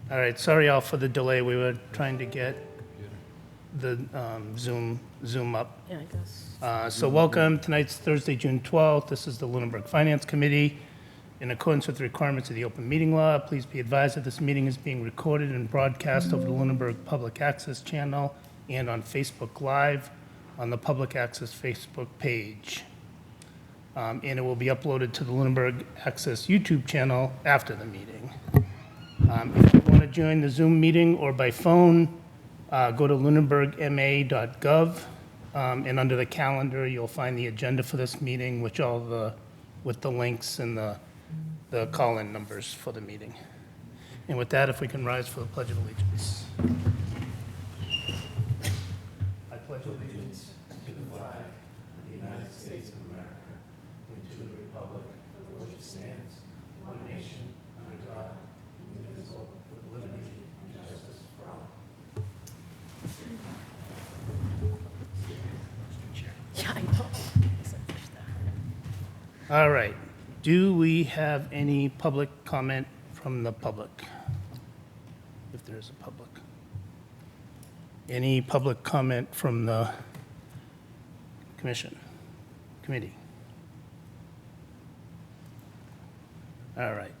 All right, sorry all for the delay. We were trying to get the Zoom up. Yeah, I guess. So welcome. Tonight's Thursday, June 12th. This is the Lunenburg Finance Committee. In accordance with the requirements of the open meeting law, please be advised that this meeting is being recorded and broadcast over the Lunenburg Public Access channel and on Facebook Live on the Public Access Facebook page. And it will be uploaded to the Lunenburg Access YouTube channel after the meeting. If you want to join the Zoom meeting or by phone, go to lunenburgma.gov, and under the calendar, you'll find the agenda for this meeting, with the links and the call-in numbers for the meeting. And with that, if we can rise for the Pledge of Allegiance. I pledge allegiance to the flag of the United States of America and to the republic for which it stands, one nation, under God, indivisible, with liberty and justice for all. Yeah, I know. All right. Do we have any public comment from the public? If there's a public. Any public comment from the committee? All right.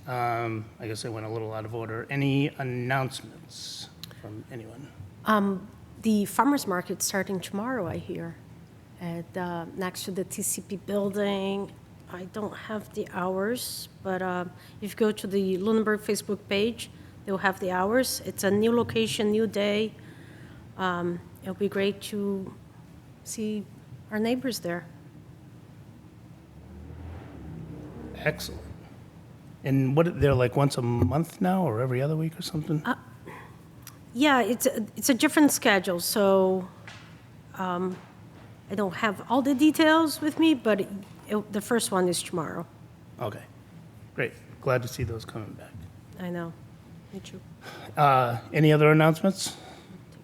I guess I went a little out of order. Any announcements from anyone? The farmer's market starting tomorrow, I hear, at next to the TCP building. I don't have the hours, but if you go to the Lunenburg Facebook page, they'll have the hours. It's a new location, new day. It'll be great to see our neighbors there. Excellent. And they're like once a month now or every other week or something? Yeah, it's a different schedule, so I don't have all the details with me, but the first one is tomorrow. Okay, great. Glad to see those coming back. I know. Me too. Any other announcements?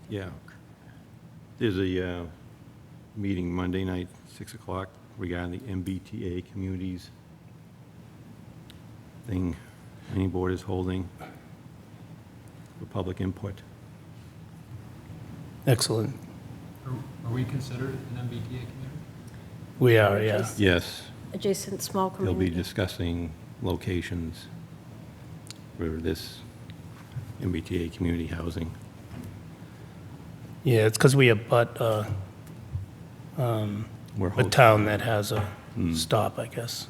Yeah. There's a meeting Monday night, 6 o'clock, regarding the MBTA communities thing any board is holding for public input. Excellent. Are we considered an MBTA community? We are, yeah. Yes, Adjacent small they'll be community. discussing locations for this MBTA community housing. Yeah, it's because we abut We're a hosting. town that has a stop, I guess.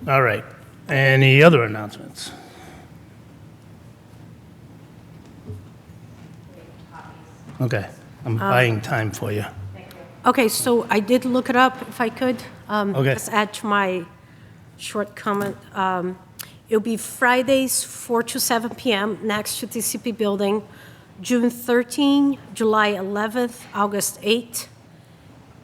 All right. Any other announcements? Okay, I'm buying time for you. Okay, so I did look it up, if I could. Okay. Just add to my short comment. It'll be Fridays, 4 to 7 p.m., next to TCP building, June 13, July 11th, August 8th,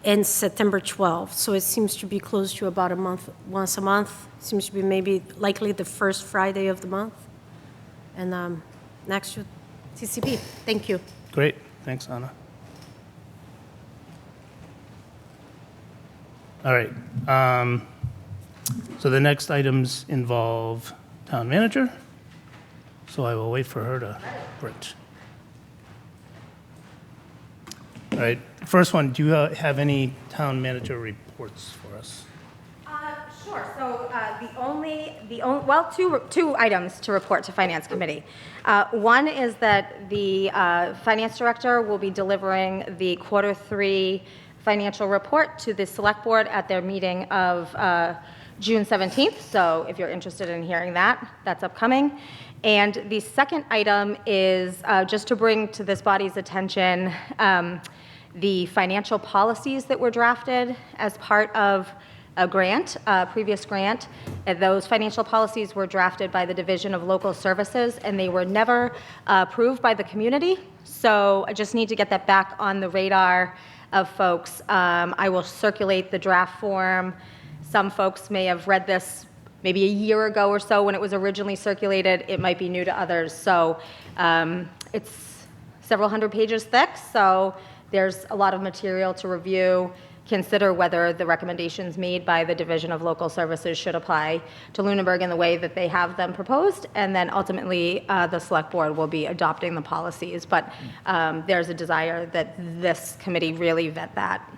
and September 12th. So it seems to be close to about a month, once a month. Seems to be maybe likely the first Friday of the month. And next to TCP. Thank you. Great, thanks, Anna. All right, so the next items involve town manager, so I will wait for her to print. All right, first one, do you have any town manager reports for us? Sure. So two items to report to Finance Committee. One is that the Finance Director will be delivering the Q3 financial report to the Select Board at their meeting of June 17th. So if you're interested in hearing that, that's upcoming. And the second item is just to bring to this body's attention the financial policies that were drafted as part of a grant, a previous grant. Those financial policies were drafted by the Division of Local Services, and they were never approved by the community. So I just need to get that back on the radar of folks. I will circulate the draft form. Some folks may have read this maybe a year ago or so when it was originally circulated. It might be new to others. So it's several hundred pages thick, so there's a lot of material to review. consider whether the recommendations made by the Division of Local Services should apply to Lunenburg in the way that they have them proposed, and then ultimately the Select Board will be adopting the policies. But there's a desire that this committee really vet that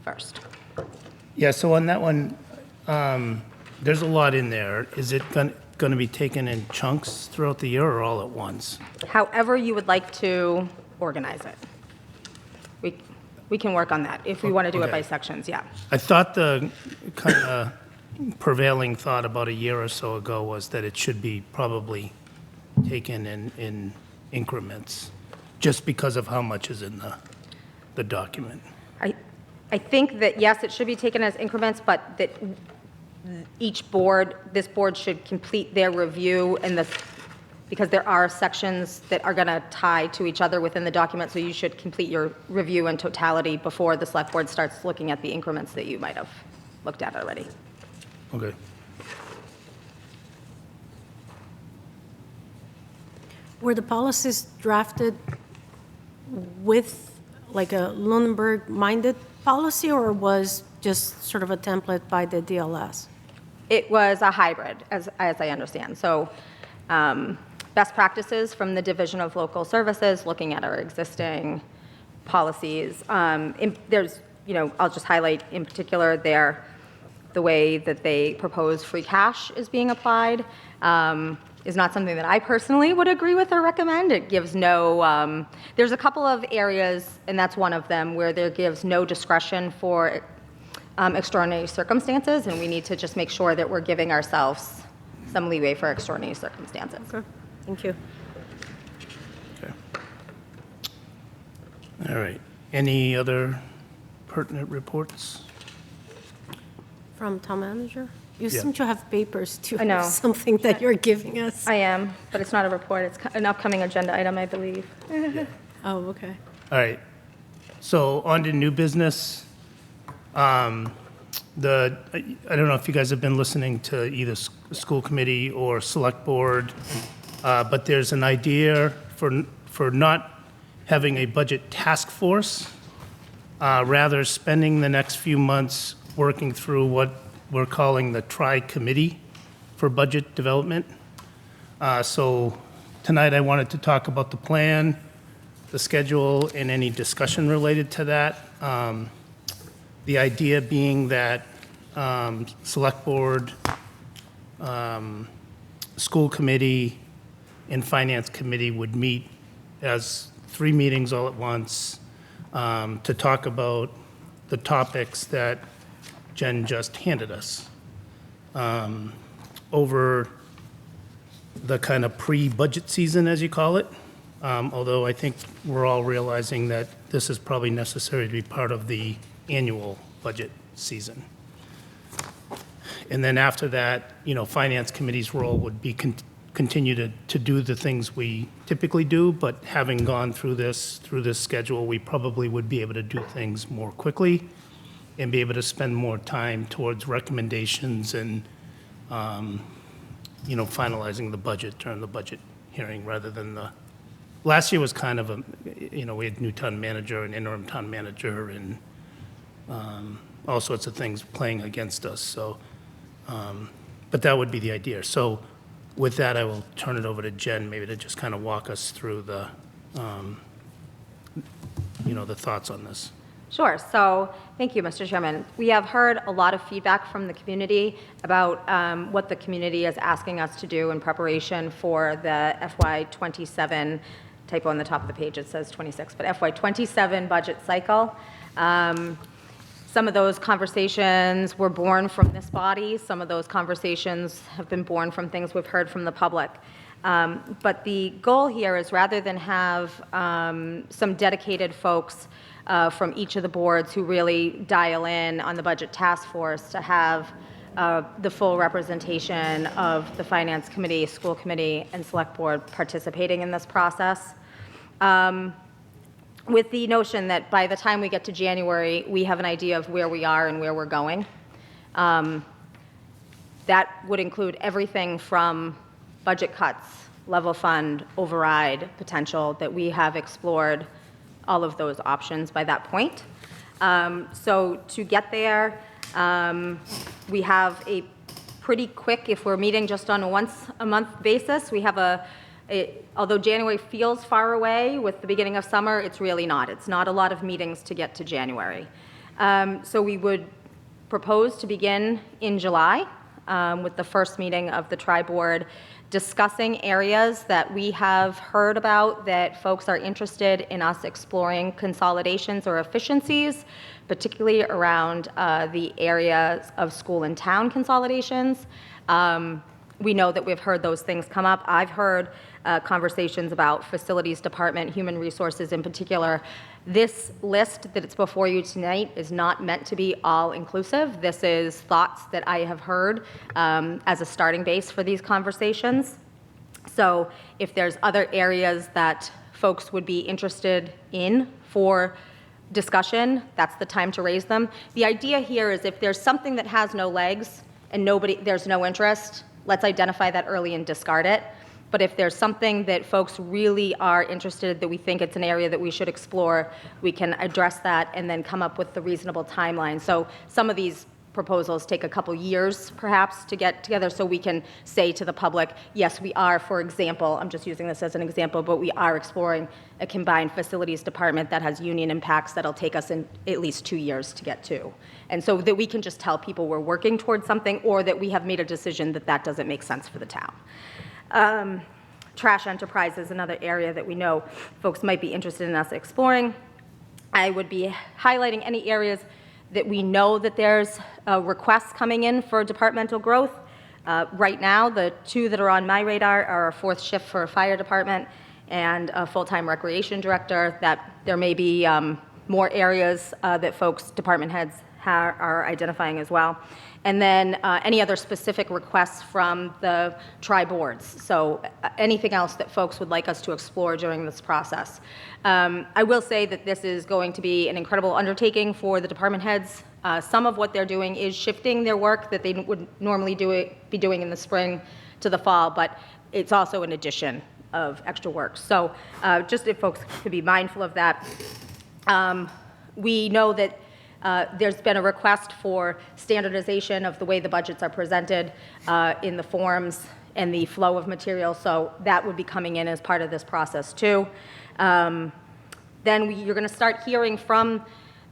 first. Yeah, so on that one, there's a lot in there. Is it going to be taken in chunks throughout the year or all at once? However you would like to organize it. We can work on that if we want to do it by Okay. sections, yeah. I thought the kind of prevailing thought about a year or so ago was that it should be probably taken in increments, just because of how much is in the document. I think that, yes, it should be taken as increments, but that each board, this board should complete their review because there are sections that are going to tie to each other within the document, so you should complete your review in totality before the Select Board starts looking at the increments that you might have looked at already. Okay. Were the policies drafted with like a Lunenburg-minded policy, or was just sort of a template by the DLS? It was a hybrid, as I understand. So best practices from the Division of Local Services, looking at our existing policies. There's, I'll just highlight in particular the way that they propose free cash is being applied is not something that I personally would agree with or recommend. It gives no, there's a couple of areas, and that's one of them, where there gives no discretion for extraordinary circumstances, and we need to just make sure that we're giving ourselves some leeway for extraordinary circumstances. Okay, thank you. Okay. All right. Any other pertinent reports? From town manager? You Yeah. seem to have papers to I know. have something that you're giving us. I am, but it's not a report. It's an upcoming agenda item, I believe. Oh, okay. All right. So on to new business. I don't know if you guys have been listening to either school committee or select board, but there's an idea for not having a budget task force, rather spending the next few months working through what we're calling the tri-committee for budget development. So tonight I wanted to talk about the plan, the schedule, and any discussion related to that. The idea being that select board, school committee, and finance committee would meet as 3 meetings all at once to talk about the topics that Jen just handed us. Over the kind of pre-budget season, as you call it, although I think we're all realizing that this is probably necessary to be part of the annual budget season. And then after that, finance committee's role would be continue to do the things we typically do, but having gone through this schedule, we probably would be able to do things more quickly and be able to spend more time towards recommendations and, finalizing the budget during the budget hearing rather than last year was kind of we had new town manager and interim town manager and all sorts of things playing against us. So, but that would be the idea. So with that, I will turn it over to Jen, maybe to just kind of walk us through the thoughts on this. Sure. So thank you, Mr. Chairman. We have heard a lot of feedback from the community about what the community is asking us to do in preparation for the FY27, typo on the top of the page, it says 26, but FY27 budget cycle. Some of those conversations were born from this body. Some of those conversations have been born from things we've heard from the public. But the goal here is rather than have some dedicated folks from each of the boards who really dial in on the budget task force, to have the full representation of the finance committee, school committee, and select board participating in this process. With the notion that by the time we get to January, we have an idea of where we are and where we're going. That would include everything from budget cuts, level fund, override potential, that we have explored all of those options by that point. So to get there, we have a pretty quick, if we're meeting just on a once-a-month basis, we have although January feels far away with the beginning of summer, it's really not. It's not a lot of meetings to get to January. So we would propose to begin in July with the first meeting of the Tri-Board, discussing areas that we have heard about that folks are interested in us exploring consolidations or efficiencies, particularly around the areas of school and town consolidations. We know that we've heard those things come up. I've heard conversations about facilities department, human resources in particular. This list that it's before you tonight is not meant to be all-inclusive. This is thoughts that I have heard as a starting base for these conversations. So if there's other areas that folks would be interested in for discussion, that's the time to raise them. The idea here is if there's something that has no legs and there's no interest, let's identify that early and discard it. But if there's something that folks really are interested, that we think it's an area that we should explore, we can address that and then come up with the reasonable timeline. So some of these proposals take a couple years, perhaps, to get together, so we can say to the public, yes, we are, for example, I'm just using this as an example, but we are exploring a combined facilities department that has union impacts that'll take us in at least 2 years to get to. And so that we can just tell people we're working towards something, or that we have made a decision that that doesn't make sense for the town. Trash enterprise is another area that we know folks might be interested in us exploring. I would be highlighting any areas that we know that there's requests coming in for departmental growth. Right now, the two that are on my radar are a fourth shift for a fire department and a full-time recreation director, that there may be more areas that folks, department heads, are identifying as well. And then any other specific requests from the tri-boards. So anything else that folks would like us to explore during this process. I will say that this is going to be an incredible undertaking for the department heads. Some of what they're doing is shifting their work that they would normally be doing in the spring to the fall, but it's also an addition of extra work. So just if folks could be mindful of that. We know that there's been a request for standardization of the way the budgets are presented in the forms and the flow of material, so that would be coming in as part of this process too. Then you're going to start hearing from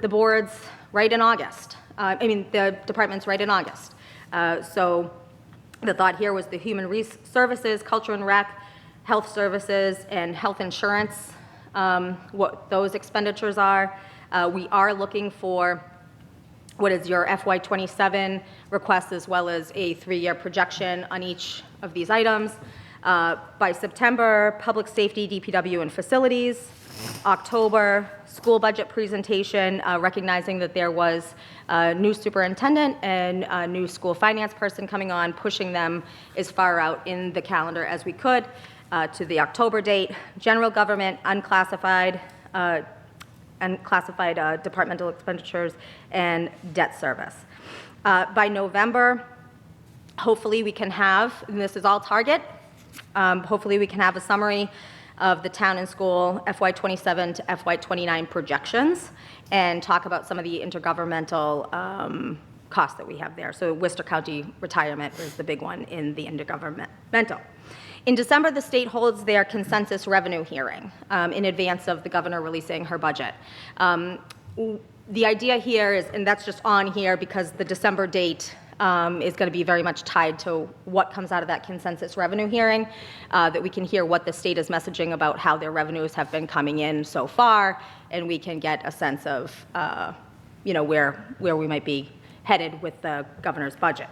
the boards right in August. The departments right in August. So the thought here was the human services, culture and rec, health services, and health insurance, what those expenditures are. We are looking for what is your FY27 request, as well as a 3-year projection on each of these items. By September, public safety, DPW, and facilities. October, school budget presentation, recognizing that there was a new superintendent and a new school finance person coming on, pushing them as far out in the calendar as we could to the October date. General government, unclassified departmental expenditures, and debt service. By November, hopefully we can have, and this is all target, hopefully we can have a summary of the town and school FY27 to FY29 projections and talk about some of the intergovernmental costs that we have there. So Worcester County retirement is the big one in the intergovernmental. In December, the state holds their consensus revenue hearing in advance of the governor releasing her budget. The idea here is, and that's just on here because the December date is going to be very much tied to what comes out of that consensus revenue hearing, that we can hear what the state is messaging about how their revenues have been coming in so far, and we can get a sense of where we might be headed with the governor's budget.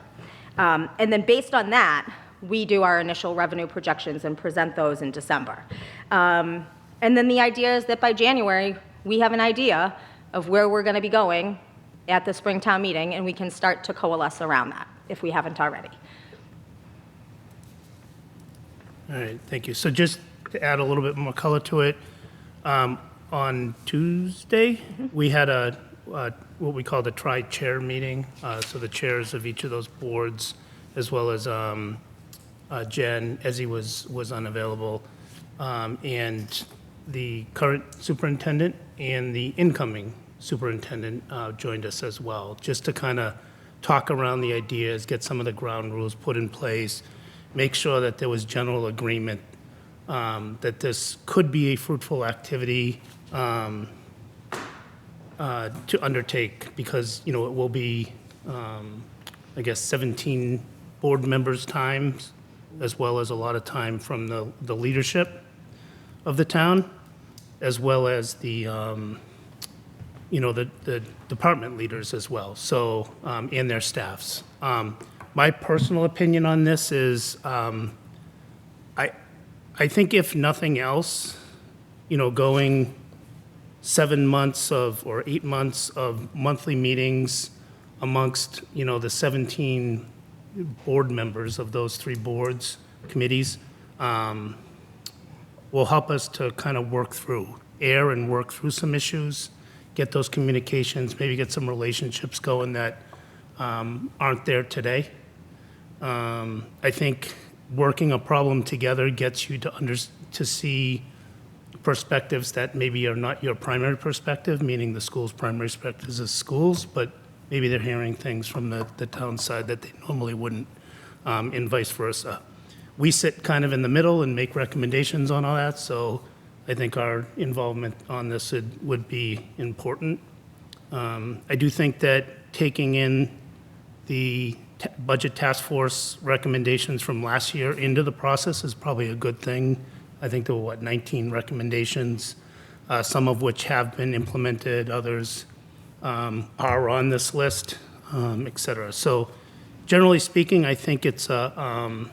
And then based on that, we do our initial revenue projections and present those in December. And then the idea is that by January, we have an idea of where we're going to be going at the Springtown meeting, and we can start to coalesce around that if we haven't already. All right, thank you. So just to add a little bit more color to it, on Tuesday, we had what we call the tri-chair meeting. So the chairs of each of those boards, as well as Jen, Ezzy was unavailable, and the current superintendent and the incoming superintendent joined us as well, just to kind of talk around the ideas, get some of the ground rules put in place, make sure that there was general agreement that this could be a fruitful activity to undertake, because, it will be, I guess, 17 board members' times, as well as a lot of time from the leadership of the town, as well as the department leaders as well, so, and their staffs. My personal opinion on this is, I think if nothing else, going 7 months or 8 months of monthly meetings amongst, the 17 board members of those 3 boards, committees, will help us to kind of work through some issues, get those communications, maybe get some relationships going that aren't there today. I think working a problem together gets you to see perspectives that maybe are not your primary perspective, meaning the school's primary perspective is schools, but maybe they're hearing things from the town side that they normally wouldn't, and vice versa. We sit kind of in the middle and make recommendations on all that, so I think our involvement on this would be important. I do think that taking in the budget task force recommendations from last year into the process is probably a good thing. I think there were, 19 recommendations, some of which have been implemented, others are on this list, et cetera. So generally speaking, I think it's to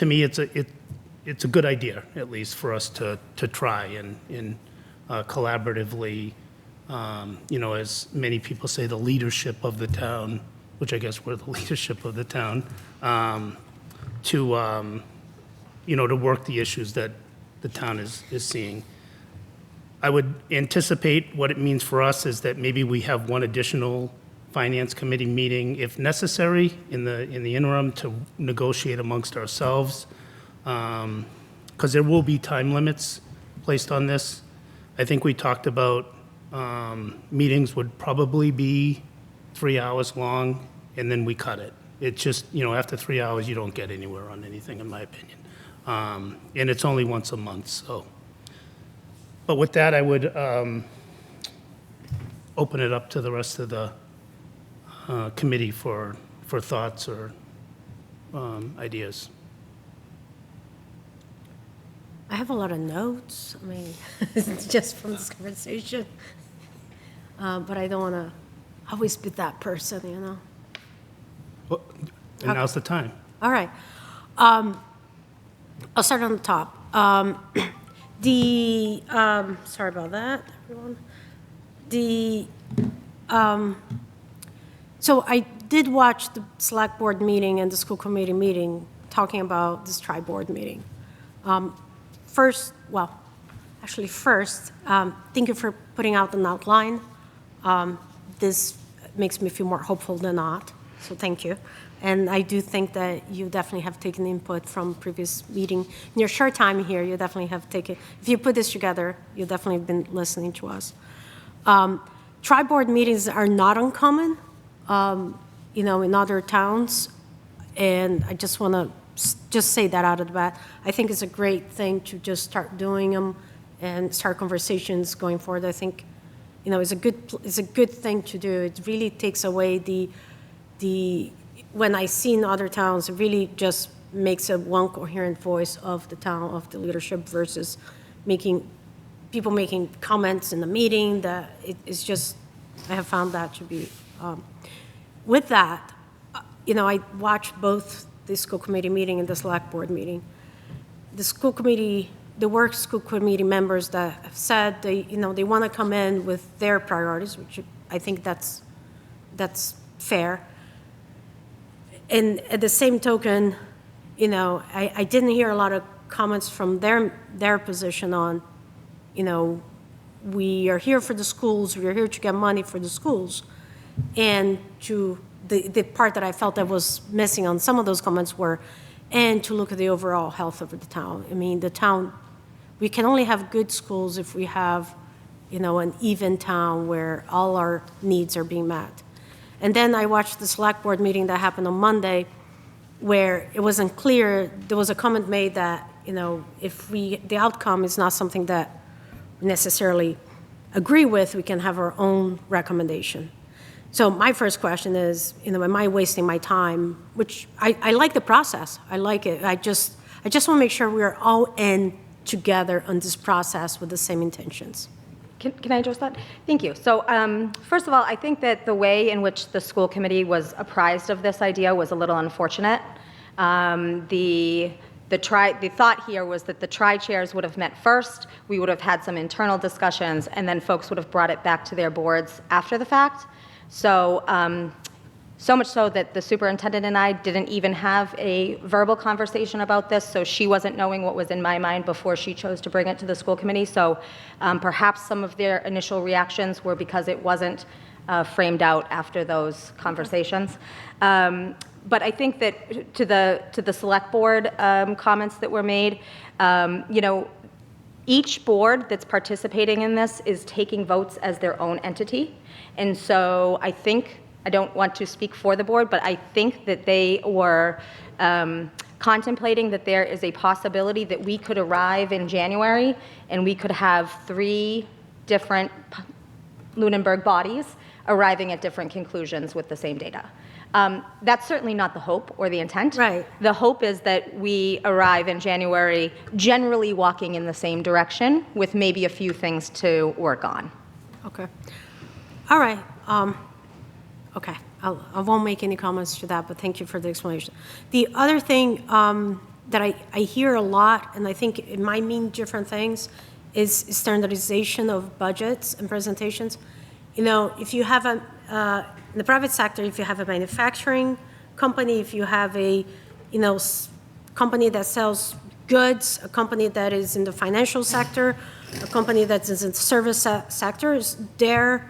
me, it's a good idea, at least for us to try and collaboratively, as many people say, the leadership of the town, which I guess we're the leadership of the town, to work the issues that the town is seeing. I would anticipate what it means for us is that maybe we have one additional finance committee meeting, if necessary, in the interim to negotiate amongst ourselves, because there will be time limits placed on this. I think we talked about meetings would probably be 3 hours long, and then we cut it. It's just, after 3 hours, you don't get anywhere on anything, in my opinion. And it's only once a month, so. But with that, I would open it up to the rest of the committee for thoughts or ideas. I have a lot of notes, just from this conversation. But I don't want to always be that person, Well, and now's the time. All right. I'll start on the top. Sorry about that, everyone. So I did watch the select board meeting and the school committee meeting talking about this tri-board meeting. First, thank you for putting out an outline. This makes me feel more hopeful than not, so thank you. And I do think that you definitely have taken input from previous meeting. In your short time here, you definitely have taken, if you put this together, you definitely have been listening to us. Tri-board meetings are not uncommon, in other towns, and I just want to just say that out of the bat. I think it's a great thing to just start doing them and start conversations going forward. I think, it's a good thing to do. It really takes away when I see in other towns, it really just makes a one coherent voice of the town, of the leadership, versus people making comments in the meeting. That it's just, I have found that to be. With that, I watched both the school committee meeting and the select board meeting. The work school committee members that have said they want to come in with their priorities, which I think that's fair. And at the same token, I didn't hear a lot of comments from their position on, we are here for the schools, we are here to get money for the schools. And to the part that I felt that was missing on some of those comments and to look at the overall health of the town. The town, we can only have good schools if we have, an even town where all our needs are being met. And then I watched the select board meeting that happened on Monday, where it wasn't clear, there was a comment made that, if the outcome is not something that we necessarily agree with, we can have our own recommendation. So my first question is, am I wasting my time? Which I like the process. I like it. I just want to make sure we are all in together on this process with the same intentions. Can I address that? Thank you. So first of all, I think that the way in which the school committee was apprised of this idea was a little unfortunate. The thought here was that the tri-chairs would have met first, we would have had some internal discussions, and then folks would have brought it back to their boards after the fact. So, so much so that the superintendent and I didn't even have a verbal conversation about this, so she wasn't knowing what was in my mind before she chose to bring it to the school committee. So perhaps some of their initial reactions were because it wasn't framed out after those conversations. But I think that to the select board comments that were made, each board that's participating in this is taking votes as their own entity. And so I don't want to speak for the board, but I think that they were contemplating that there is a possibility that we could arrive in January and we could have 3 different Lunenburg bodies arriving at different conclusions with the same data. That's certainly not the hope or the intent. Right. The hope is that we arrive in January generally walking in the same direction with maybe a few things to work on. Okay. All right. Okay. I won't make any comments to that, but thank you for the explanation. The other thing that I hear a lot, and I think it might mean different things, is standardization of budgets and presentations. If you have in the private sector, if you have a manufacturing company, if you have a, company that sells goods, a company that is in the financial sector, a company that is in the service sectors, their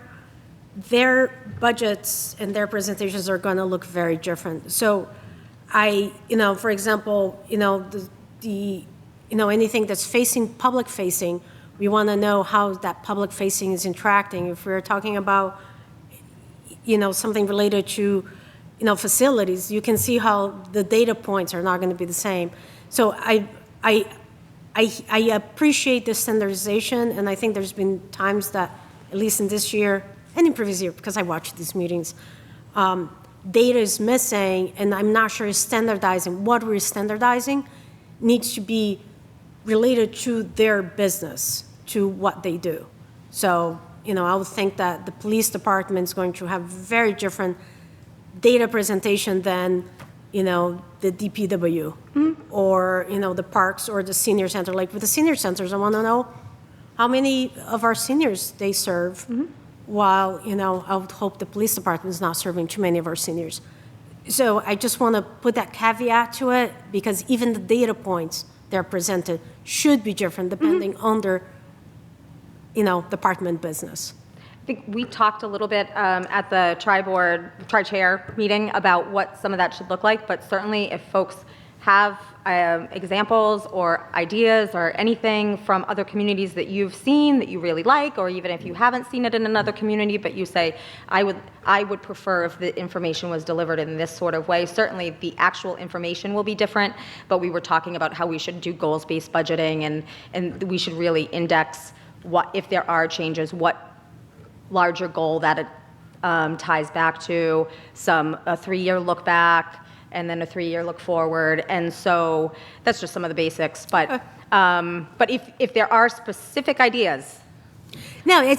budgets and their presentations are going to look very different. So for example, anything that's public facing, we want to know how that public facing is interacting. If we're talking about, something related to, facilities, you can see how the data points are not going to be the same. So I appreciate the standardization, and I think there's been times that, at least in this year, and in previous year, because I watched these meetings, data is missing, and I'm not sure standardizing. What we're standardizing needs to be related to their business, to what they do. So, I would think that the police department is going to have very different data presentation than, the DPW, or, the parks or the senior center. Like with the senior centers, I want to know how many of our seniors they serve, while, I would hope the police department is not serving too many of our seniors. So I just want to put that caveat to it, because even the data points that are presented should be different depending on their, department business. I think we talked a little bit at the tri-chair meeting about what some of that should look like, but certainly if folks have examples or ideas or anything from other communities that you've seen that you really like, or even if you haven't seen it in another community, but you say, I would prefer if the information was delivered in this sort of way. Certainly the actual information will be different, but we were talking about how we should do goals-based budgeting, and we should really index what, if there are changes, what larger goal that it ties back to, a 3-year look back, and then a 3-year look forward. And so that's just some of the basics. But if there are specific ideas, No,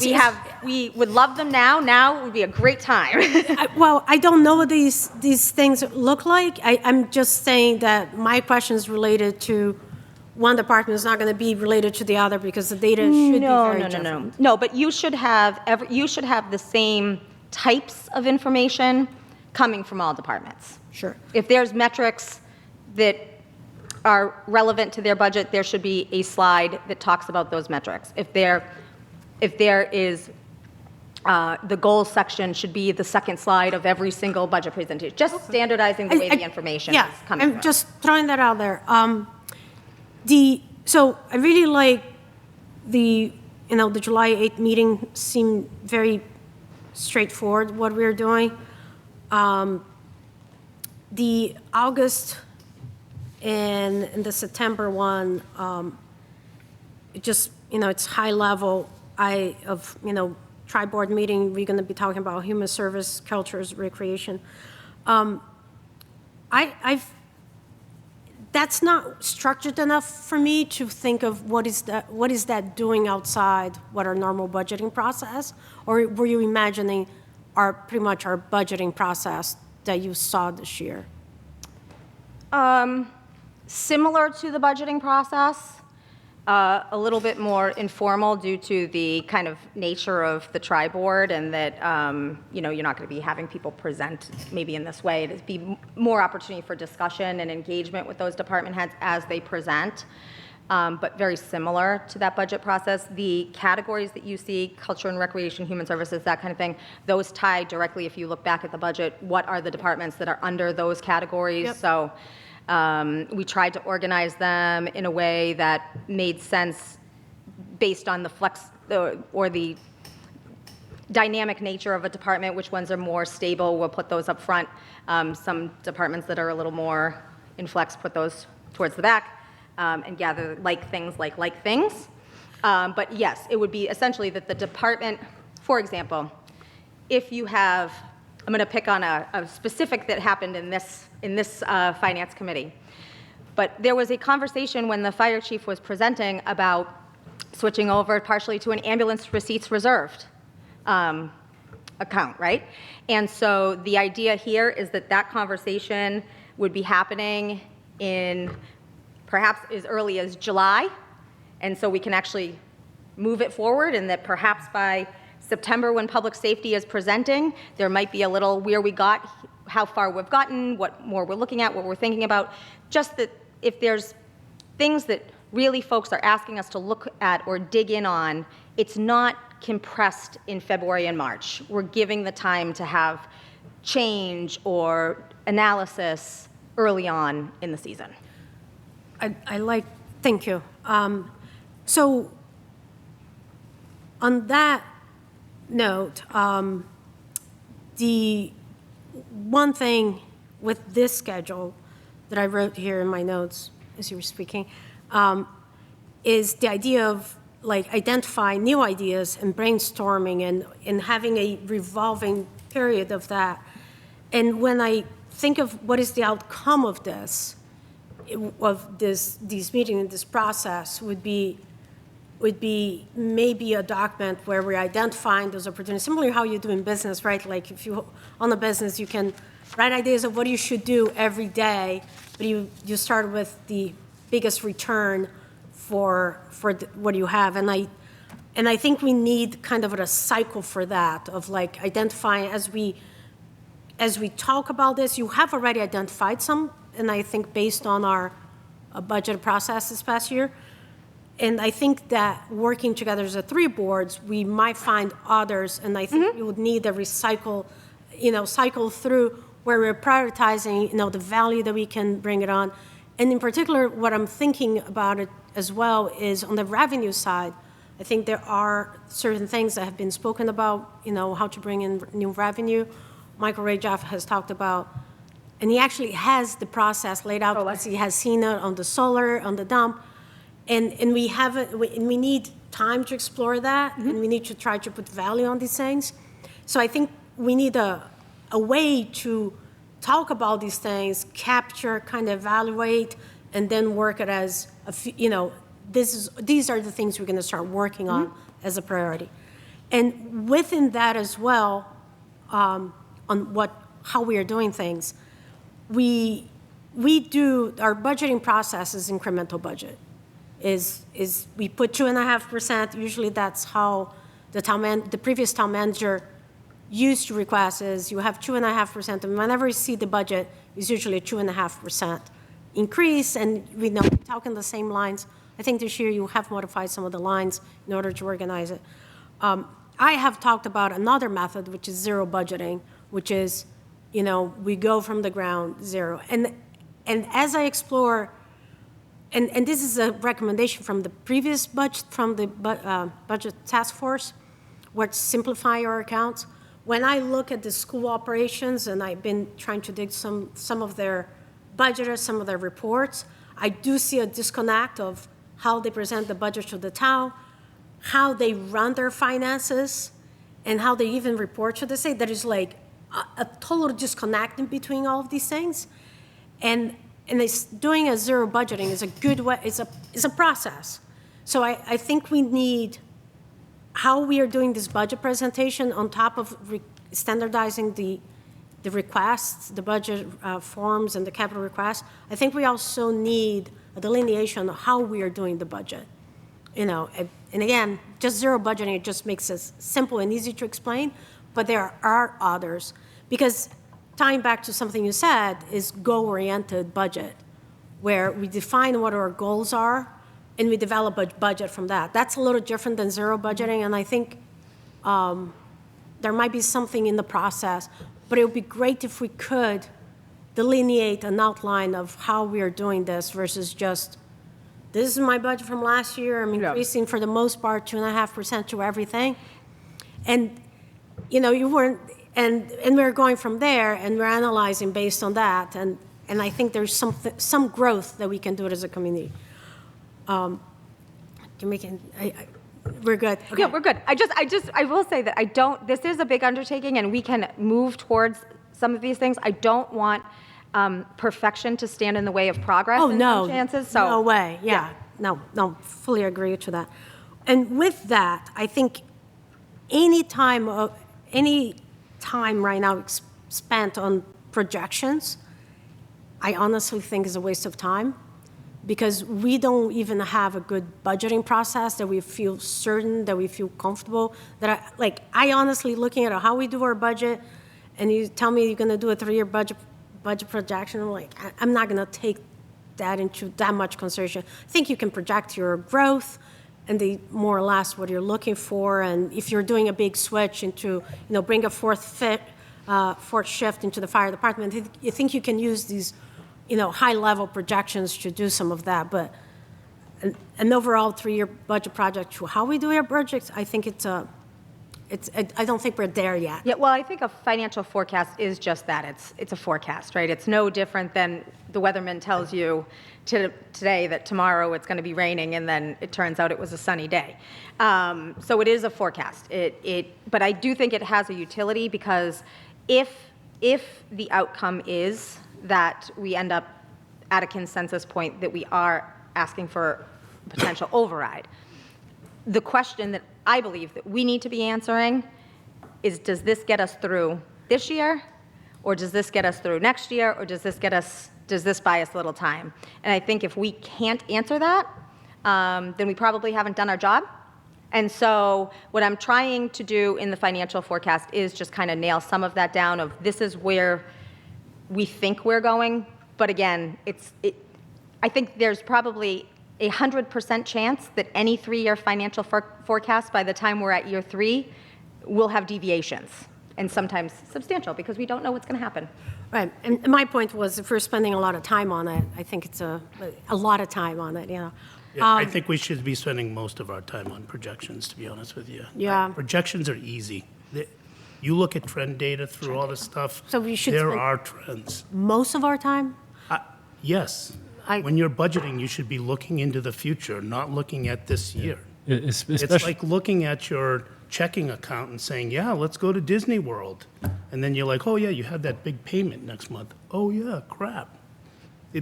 we would love them now. Now would be a great time. I don't know what these things look like. I'm just saying that my question is related to one department is not going to be related to the other, because the data should be very different. No, but you should have the same types of information coming from all departments. Sure. If there's metrics that are relevant to their budget, there should be a slide that talks about those metrics. If there is, the goals section should be the second slide of every single budget presentation, just standardizing the way the information is coming I'm just throwing that out there. So I really like the the July 8th meeting seemed very straightforward, what we were doing. The August and the September one, it just, it's high level. Tri-board meeting, we're going to be talking about human service, cultures, recreation. That's not structured enough for me to think of what is that doing outside what our normal budgeting process, or were you imagining pretty much our budgeting process that you saw this year? Similar to the budgeting process, a little bit more informal due to the kind of nature of the tri-board, and that, you're not going to be having people present maybe in this way. It'd be more opportunity for discussion and engagement with those department heads as they present, but very similar to that budget process. The categories that you see, culture and recreation, human services, that kind of thing, those tie directly, if you look back at the budget, what are the departments that are under those categories? Yep. So we tried to organize them in a way that made sense based on the or the dynamic nature of a department. Which ones are more stable, we'll put those up front. Some departments that are a little more in flex, put those towards the back, and gather like things. But yes, it would be essentially that the department, for example, if you have, I'm going to pick on a specific that happened in this finance committee. But there was a conversation when the fire chief was presenting about switching over partially to an ambulance receipts reserved account, right? And so the idea here is that conversation would be happening in perhaps as early as July, and so we can actually move it forward, and that perhaps by September, when public safety is presenting, there might be a little where we got, how far we've gotten, what more we're looking at, what we're thinking about. Just that if there's things that really folks are asking us to look at or dig in on, it's not compressed in February and March. We're giving the time to have change or analysis early on in the season. Thank you. So on that note, the one thing with this schedule that I wrote here in my notes as you were speaking is the idea of identifying new ideas and brainstorming and having a revolving period of that. And when I think of what is the outcome of this meeting and this process would be maybe a document where we're identifying those opportunities, similarly how you do in business, right? Like if you own a business, you can write ideas of what you should do every day, but you start with the biggest return for what you have. And I think we need kind of a cycle for that, of identifying as we talk about this. You have already identified some, and I think based on our budget process this past year. And I think that working together as three boards, we might find others, and I think we would need a cycle through where we're prioritizing, the value that we can bring it on. And in particular, what I'm thinking about it as well is on the revenue side. I think there are certain things that have been spoken about, how to bring in new revenue. Michael Ray Jeff has talked about, and he actually has the process laid out because he has seen it on the solar, on the dump. And we need time to explore that, and we need to try to put value on these things. So I think we need a way to talk about these things, capture, kind of evaluate, and then work it as these are the things we're going to start working on as a priority. And within that as well, on how we are doing things, we do our budgeting process is incremental budget. Is we put 2.5%. Usually that's how the previous town manager used to request is you have 2.5%, and whenever you see the budget, it's usually a 2.5% increase, and we talk in the same lines. I think this year you have modified some of the lines in order to organize it. I have talked about another method, which is zero budgeting, which is, we go from the ground zero. And as I explore and this is a recommendation from the previous budget, from the budget task force, where to simplify our accounts. When I look at the school operations, and I've been trying to dig some of their budgeters, some of their reports, I do see a disconnect of how they present the budget to the town, how they run their finances, and how they even report to the state. There is like a total disconnect in between all of these things. And doing a zero budgeting is a good way, it's a process. So I think we need, how we are doing this budget presentation on top of standardizing the requests, the budget forms and the capital requests, I think we also need a delineation of how we are doing the budget. You know, and again, just zero budgeting, it just makes it simple and easy to explain, but there are others. Because tying back to something you said is goal-oriented budget, where we define what our goals are and we develop a budget from that. That's a little different than zero budgeting, and I think there might be something in the process, but it would be great if we could delineate an outline of how we are doing this versus just, this is my budget from last year, I'm increasing for the most part 2.5% to everything. And, you know, you weren't, and we're going from there and we're analyzing based on that, and I think there's some growth that we can do it as a community. We're good. Okay. Yeah, we're good. I will say that this is a big undertaking and we can move towards some of these things. I don't want perfection to stand in the way of progress Oh, in no. some chances. So, no way. Yeah. No, fully agree to that. And with that, I think any time right now spent on projections, I honestly think is a waste of time, because we don't even have a good budgeting process that we feel certain, that we feel comfortable. I honestly, looking at how we do our budget, and you tell me you're going to do a 3-year budget projection, I'm like, I'm not going to take that into that much consideration. I think you can project your growth and more or less what you're looking for, and if you're doing a big switch into, bring a fourth shift into the fire department, I think you can use these high-level projections to do some of that, but an overall 3-year budget project to how we do our budgets, I think I don't think we're there yet. yeah, well, I think a financial forecast is just that. It's a forecast, right? It's no different than the weatherman tells you today that tomorrow it's going to be raining, and then it turns out it was a sunny day. So it is a forecast. But I do think it has a utility, because if the outcome is that we end up at a consensus point that we are asking for potential override, the question that I believe that we need to be answering is, does this get us through this year, or does this get us through next year, or does this buy us a little time? And I think if we can't answer that, then we probably haven't done our job. And so what I'm trying to do in the financial forecast is just kind of nail some of that down of, this is where we think we're going. But again, I think there's probably 100% chance that any 3-year financial forecast, by the time we're at year 3, will have deviations, and sometimes substantial, because we don't know what's going to happen. Right, and my point was, if we're spending a lot of time on it, I think it's a lot of time on it, Yeah, I think we should be spending most of our time on projections, to be honest with you. Yeah. Projections are easy. You look at trend data through all this stuff, So we should there spend- are trends. Most of our time? Yes. When you're budgeting, you should be looking into the future, not looking at this year. It's like looking at your checking account and saying, yeah, let's go to Disney World. And then you're like, oh, yeah, you have that big payment next month. Oh, yeah, crap.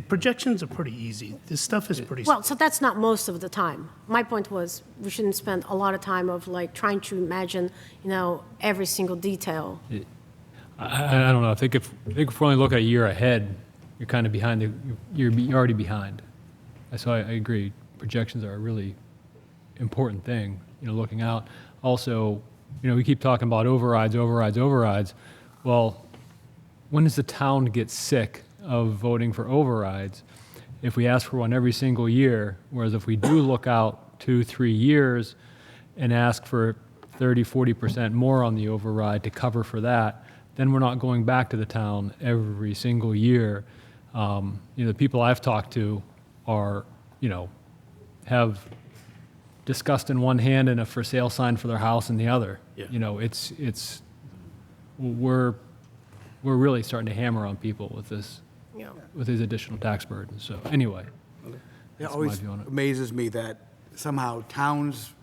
Projections are pretty easy. This stuff is pretty Well, so that's not most of the time. My point was, we shouldn't spend a lot of time of trying to imagine, every single detail. I don't know. I think if we only look at a year ahead, you're kind of behind. You're already behind. So I agree. Projections are a really important thing. Looking out. Also, we keep talking about overrides. Well, when does the town get sick of voting for overrides if we ask for one every single year? Whereas if we do look out 2-3 years and ask for 30-40% more on the override to cover for that, then we're not going back to the town every single year. The people I've talked to are have disgust in one hand and a for sale sign for their house in the other. Yeah. We're really starting to hammer on people with this, Yeah. with these additional tax burdens. So anyway, It that's my always view on it. amazes me that somehow towns,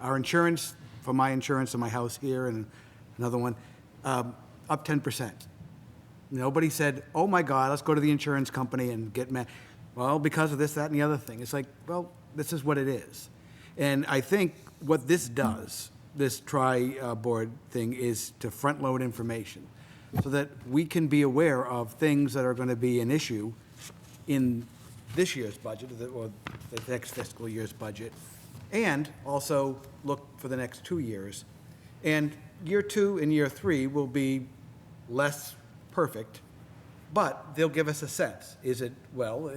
our insurance, for my insurance and my house here and another one, up 10%. Nobody said, oh my God, let's go to the insurance company and get mad. Well, because of this, that, and the other thing. It's like, well, this is what it is. And I think what this does, this tri-board thing, is to front-load information so that we can be aware of things that are going to be an issue in this year's budget or the next fiscal year's budget, and also look for the next 2 years. And year 2 and year 3 will be less perfect, but they'll give us a sense. Is it, well,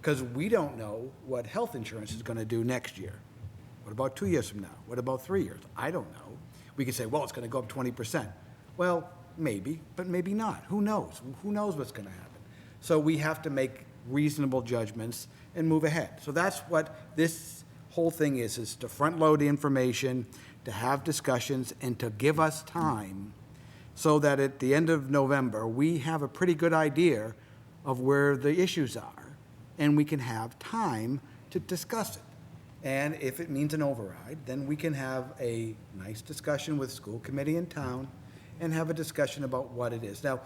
because we don't know what health insurance is going to do next year. What about 2 years from now? What about 3 years? I don't know. We can say, well, it's going to go up 20%. Well, maybe, but maybe not. Who knows? Who knows what's going to happen? So we have to make reasonable judgments and move ahead. So that's what this whole thing is to front load the information, to have discussions, and to give us time so that at the end of November, we have a pretty good idea of where the issues are, and we can have time to discuss it. And if it means an override, then we can have a nice discussion with school committee in town and have a discussion about what it is. Now,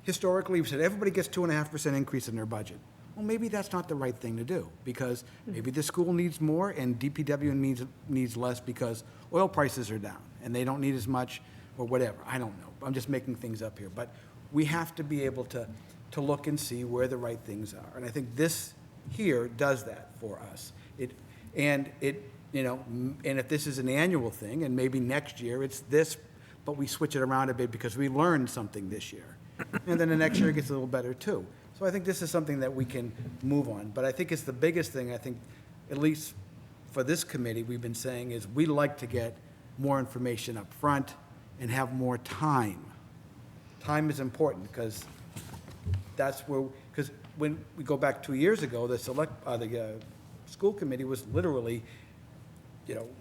historically, we said everybody gets 2.5% increase in their budget. Well, maybe that's not the right thing to do, because maybe the school needs more and DPW needs less because oil prices are down and they don't need as much or whatever. I don't know. I'm just making things up here. But we have to be able to look and see where the right things are. And I think this here does that for us. And if this is an annual thing, and maybe next year it's this, but we switch it around a bit because we learned something this year. And then the next year it gets a little better too. So I think this is something that we can move on. But I think it's the biggest thing, I think, at least for this committee, we've been saying is we like to get more information up front and have more time. Time is important because that's where, because when we go back 2 years ago, the school committee was literally,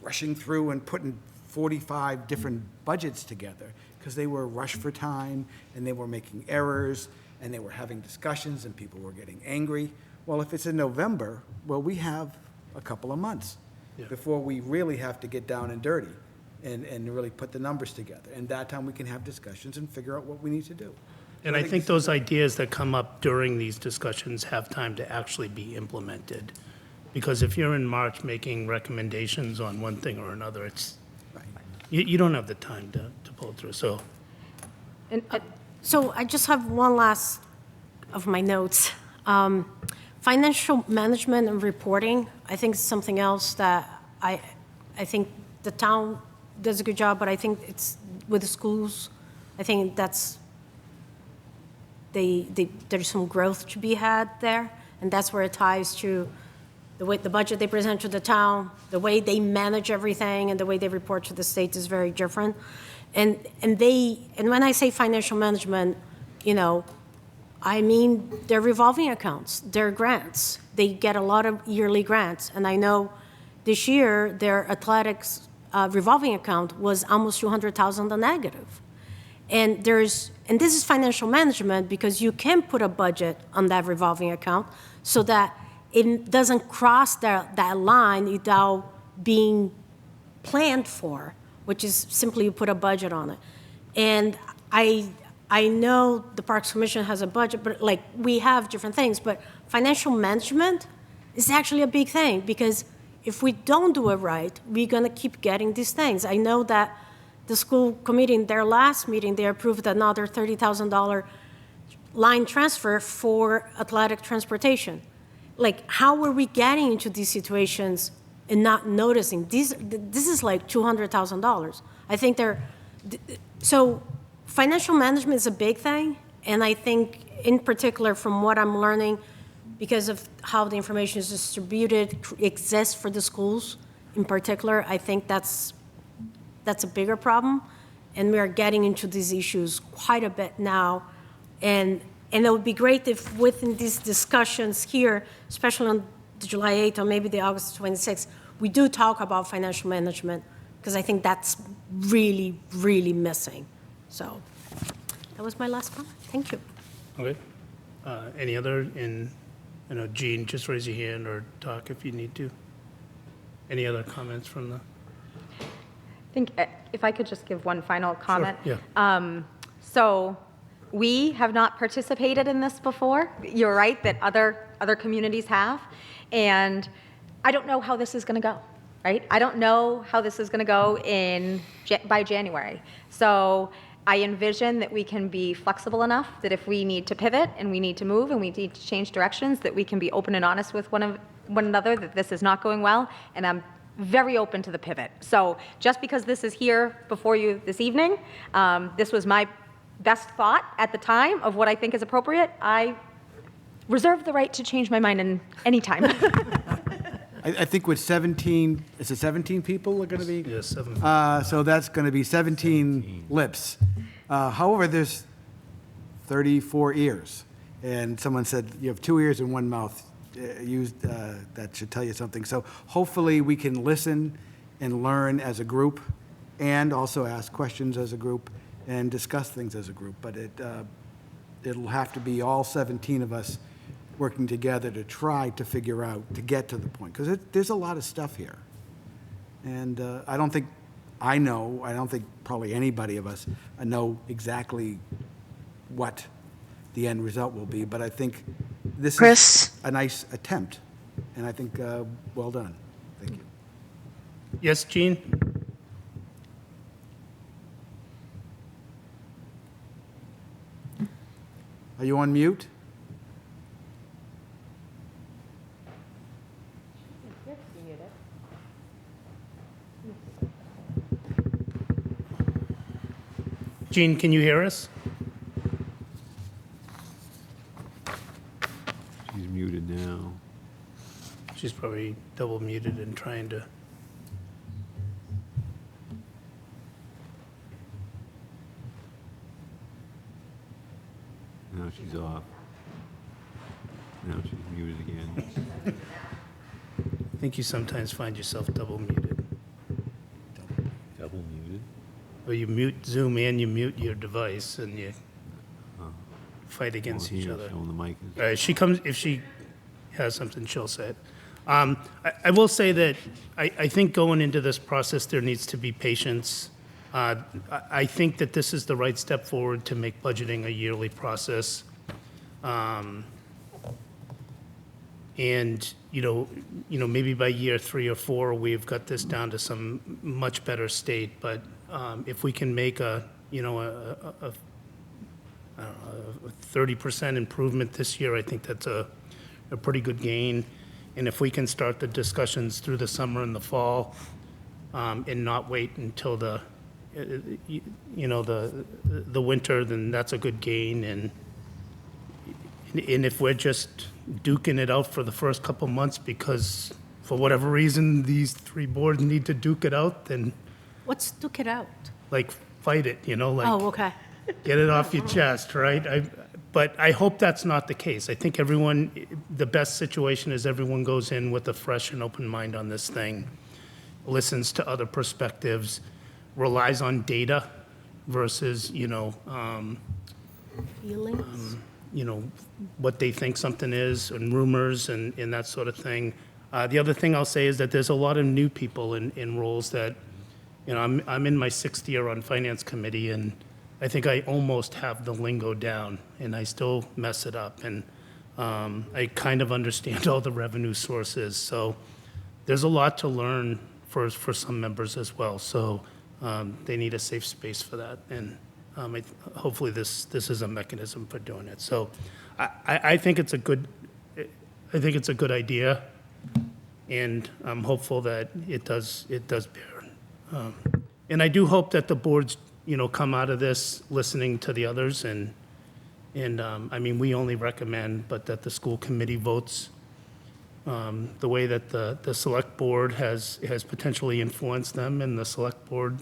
rushing through and putting 45 different budgets together because they were rushed for time and they were making errors and they were having discussions and people were getting angry. Well, if it's in November, well, we have a couple of months before we really have to get down and dirty and really put the numbers together. And that time we can have discussions and figure out what we need to do. And I think those ideas that come up during these discussions have time to actually be implemented. Because if you're in March making recommendations on one thing or another, it's, you don't have the time to pull it through, so. So I just have one last of my notes. Financial management and reporting, I think is something else that I think the town does a good job, but I think it's with the schools, I think there's some growth to be had there, and that's where it ties to the way the budget they present to the town, the way they manage everything, and the way they report to the state is very different. And when I say financial management, I mean their revolving accounts, their grants. They get a lot of yearly grants, and I know this year their athletics revolving account was almost $200,000 negative. And this is financial management because you can put a budget on that revolving account so that it doesn't cross that line without being planned for, which is simply you put a budget on it. And I know the Parks Commission has a budget, but we have different things, but financial management is actually a big thing because if we don't do it right, we're gonna keep getting these things. I know that the school committee in their last meeting, they approved another $30,000 line transfer for athletic transportation. How are we getting into these situations and not noticing? This is like $200,000. I think so financial management is a big thing, and I think in particular from what I'm learning, because of how the information is distributed, exists for the schools in particular, I think that's a bigger problem, and we are getting into these issues quite a bit now, and it would be great if within these discussions here, especially on the July 8th or maybe the August 26th, we do talk about financial management, because I think that's really, really missing. So that was my last comment. Thank you. Okay. Any other Jean, just raise your hand or talk if you need to. Any other comments from the? I think if I could just give one final comment. Yeah. So we have not participated in this before. You're right that other communities have. And I don't know how this is going to go, right? I don't know how this is going to go by January. So I envision that we can be flexible enough that if we need to pivot and we need to move and we need to change directions, that we can be open and honest with one another that this is not going well. And I'm very open to the pivot. So just because this is here before you this evening, this was my best thought at the time of what I think is appropriate. I reserve the right to change my mind in any time. I think with 17, is it 17 people are going to be? Yeah, 7. So that's going to be 17 lips. However, there's 34 ears. And someone said, you have 2 ears and 1 mouth. That should tell you something. So hopefully we can listen and learn as a group and also ask questions as a group and discuss things as a group. But it'll have to be all 17 of us working together to try to figure out, to get to the point. Because there's a lot of stuff here. And I don't think probably anybody of us know exactly what the end result will be. But I think this Chris? is a nice attempt. And I think, well done. Thank you. Yes, Jean? Are you on mute? Jean, can you hear us? She's muted now. She's probably double muted and trying to. Now she's off. Now she's muted again. I think you sometimes find yourself double muted. Double muted? Or you mute Zoom and you mute your device and you fight against Well, each here, other. showing the mic is- She comes, if she has something, she'll say it. I will say that I think going into this process, there needs to be patience. I think that this is the right step forward to make budgeting a yearly process. And, maybe by year 3 or 4, we've got this down to some much better state. But if we can make a 30% improvement this year, I think that's a pretty good gain. And if we can start the discussions through the summer and the fall, and not wait until the winter, then that's a good gain. And if we're just duking it out for the first couple months because for whatever reason these 3 boards need to duke it out, then What's duke it out? like fight it, Oh, okay. get it off your chest, right? But I hope that's not the case. I think the best situation is everyone goes in with a fresh and open mind on this thing, listens to other perspectives, relies on data versus, Feelings? what they think something is and rumors and that sort of thing. The other thing I'll say is that there's a lot of new people in roles that, I'm in my 6th year on Finance Committee, and I think I almost have the lingo down, and I still mess it up. And I kind of understand all the revenue sources. So there's a lot to learn for some members as well. So they need a safe space for that. And hopefully this is a mechanism for doing it. So I think it's a good idea, and I'm hopeful that it does bear. And I do hope that the boards, come out of this listening to the others, and we only recommend, but that the school committee votes the way that the select board has potentially influenced them, and the select board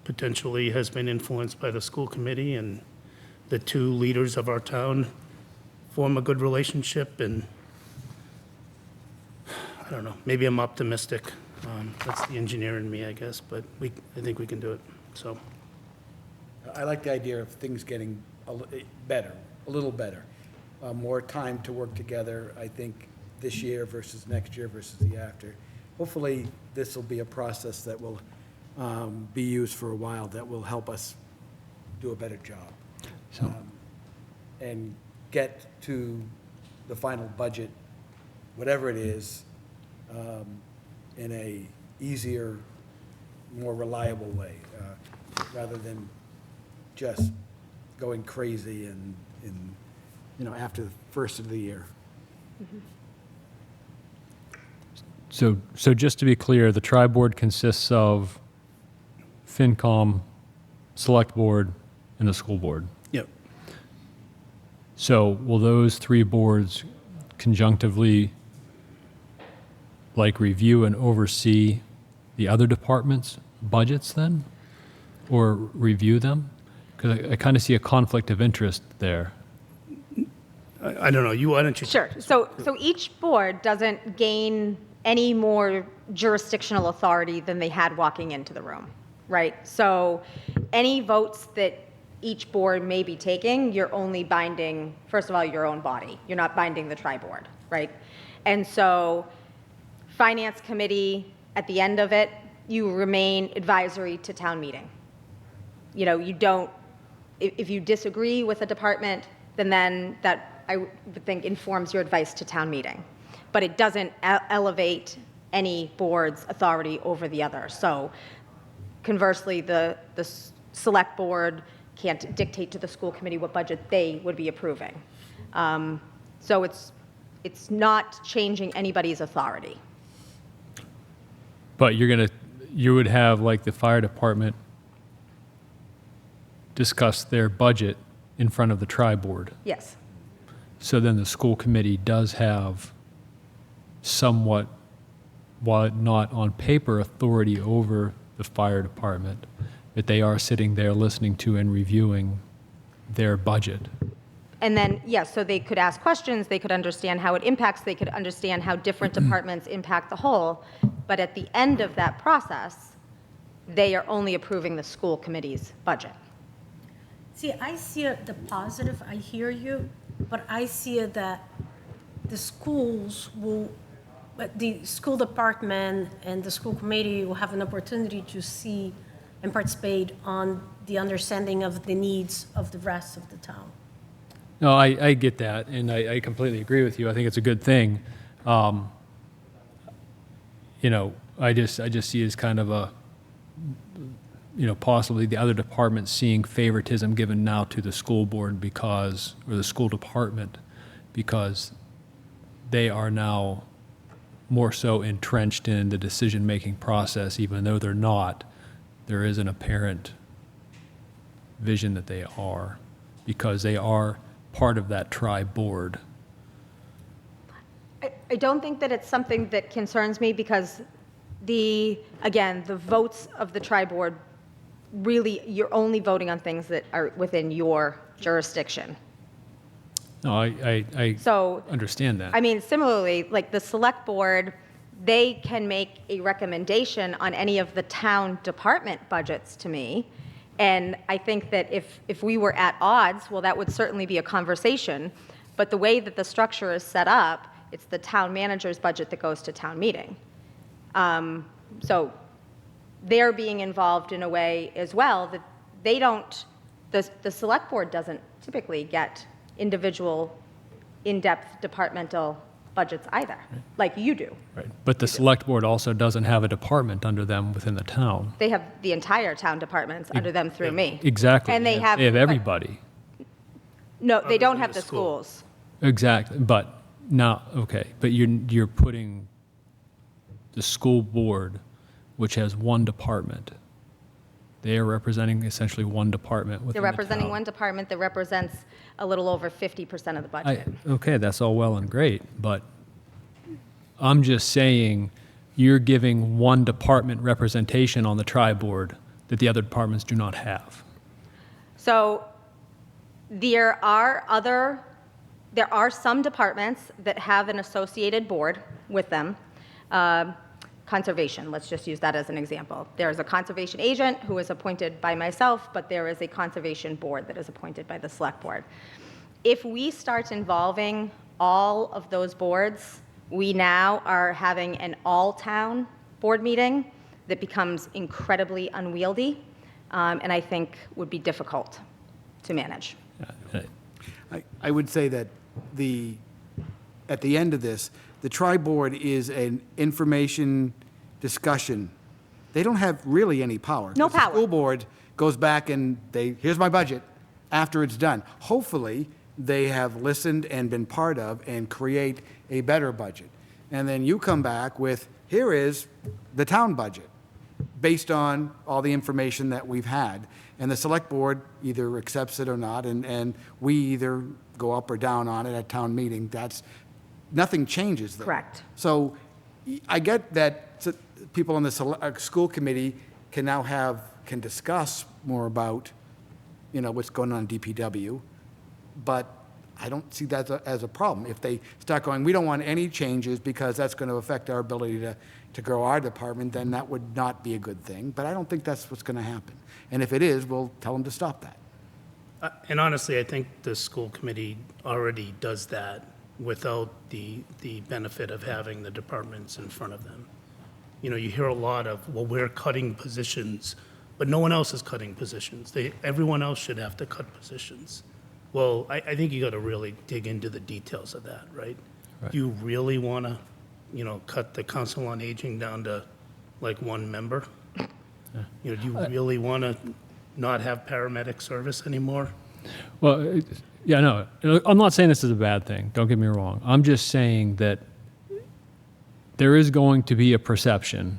potentially has been influenced by the school committee, and the 2 leaders of our town form a good relationship, and don't know, maybe I'm optimistic. That's the engineer in me, I guess, but I think we can do it, so. I like the idea of things getting better, a little better. More time to work together, I think, this year versus next year versus the after. Hopefully, this will be a process that will be used for a while, that will help us do a better job. So- And get to the final budget, whatever it is, in a easier, more reliable way, rather than just going crazy and, after the first of the year. So just to be clear, the tri-board consists of FinCom, Select Board, and the school board. Yep. So will those three boards conjunctively, like, review and oversee the other departments' budgets then? Or review them? Because I kind of see a conflict of interest there. I don't know, why don't you? Sure. So each board doesn't gain any more jurisdictional authority than they had walking into the room, right? So any votes that each board may be taking, you're only binding, first of all, your own body. You're not binding the tri-board, right? And so Finance Committee, at the end of it, you remain advisory to town meeting. You don't, if you disagree with a department, then that, I would think, informs your advice to town meeting. But it doesn't elevate any board's authority over the other. So conversely, the select board can't dictate to the school committee what budget they would be approving. So it's not changing anybody's authority. But you would have, like, the fire department discuss their budget in front of the tri-board. Yes. So then the school committee does have somewhat, while not on paper, authority over the fire department, but they are sitting there listening to and reviewing their budget. And then, yes, so they could ask questions, they could understand how it impacts, they could understand how different departments impact the whole, but at the end of that process, they are only approving the school committee's budget. See, I see the positive, I hear you, but I see that the schools will, the school department and the school committee will have an opportunity to see and participate on the understanding of the needs of the rest of the town. No, I get that, and I completely agree with you. I think it's a good thing. I just see it as kind of a, possibly the other departments seeing favoritism given now to the school board or the school department, because they are now more so entrenched in the decision-making process, even though they're not. There is an apparent vision that they are, because they are part of that tri-board. I don't think that it's something that concerns me because the votes of the tri-board, really, you're only voting on things that are within your jurisdiction. No, I So, understand that. I mean, similarly, like the select board, they can make a recommendation on any of the town department budgets to me. And I think that if we were at odds, well, that would certainly be a conversation. But the way that the structure is set up, it's the town manager's budget that goes to town meeting. So they're being involved in a way as well that they don't, the select board doesn't typically get individual in-depth departmental budgets either, like you do. Right. But the select board also doesn't have a department under them within the town. They have the entire town departments under them through me. Exactly. And they have. They have everybody. No, they don't than have the the school. schools. Exactly. But now, okay, but you're putting the school board, which has one department. They are representing essentially one department within They're the representing town. one department that represents a little over 50% of the budget. Okay, that's all well and great, but I'm just saying you're giving one department representation on the tri-board that the other departments do not have. So there are some departments that have an associated board with them. Conservation, let's just use that as an example. There is a conservation agent who is appointed by myself, but there is a conservation board that is appointed by the select board. If we start involving all of those boards, we now are having an all-town board meeting that becomes incredibly unwieldy, and I think would be difficult to manage. I would say that at the end of this, the tri-board is an information discussion. They don't have really any power. No 'Cause the power. school board goes back and here's my budget, after it's done. Hopefully, they have listened and been part of and create a better budget. And then you come back with, here is the town budget, based on all the information that we've had. And the select board either accepts it or not, and we either go up or down on it at town meeting. Nothing changes there. Correct. So I get that people on the school committee can discuss more about, what's going on in DPW, but I don't see that as a problem. If they start going, we don't want any changes because that's going to affect our ability to grow our department, then that would not be a good thing. But I don't think that's what's going to happen. And if it is, we'll tell them to stop that. And honestly, I think the school committee already does that without the benefit of having the departments in front of them. You hear a lot of, well, we're cutting positions, but no one else is cutting positions. Everyone else should have to cut positions. Well, I think you got to really dig into the details of that, right? Do you really want to, cut the council on aging down to like one member? Do you really want to not have paramedic service anymore? Well, yeah, no, I'm not saying this is a bad thing. Don't get me wrong. I'm just saying that there is going to be a perception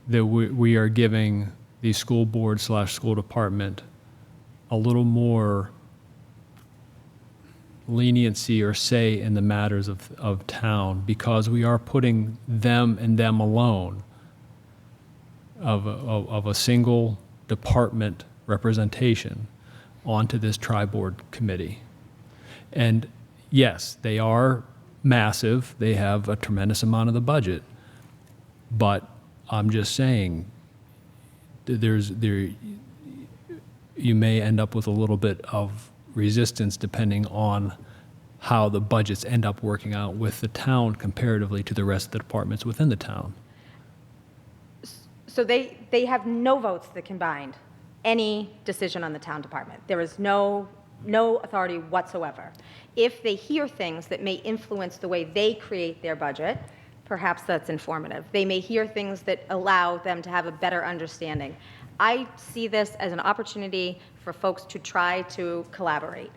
that we are giving the school board / school department a little more leniency or say in the matters of town because we are putting them and them alone of a single department representation onto this tri-board committee. And yes, they are massive. They have a tremendous amount of the budget. But I'm just saying, you may end up with a little bit of resistance depending on how the budgets end up working out with the town comparatively to the rest of the departments within the town. So they have no votes that can bind any decision on the town department. There is no authority whatsoever. If they hear things that may influence the way they create their budget, perhaps that's informative. They may hear things that allow them to have a better understanding. I see this as an opportunity for folks to try to collaborate.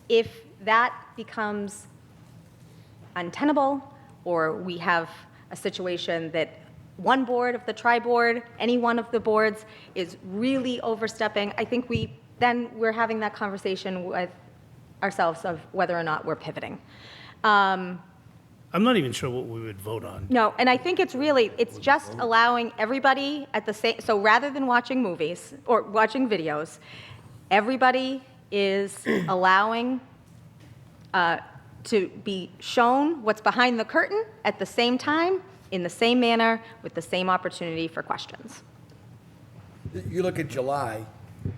If that becomes untenable, or we have a situation that one board of the tri-board, any one of the boards is really overstepping, I think we're having that conversation with ourselves of whether or not we're pivoting. I'm not even sure what we would vote on. No, and I think it's just allowing everybody at the same, so rather than watching movies or watching videos, everybody is allowing to be shown what's behind the curtain at the same time, in the same manner, with the same opportunity for questions. You look at July,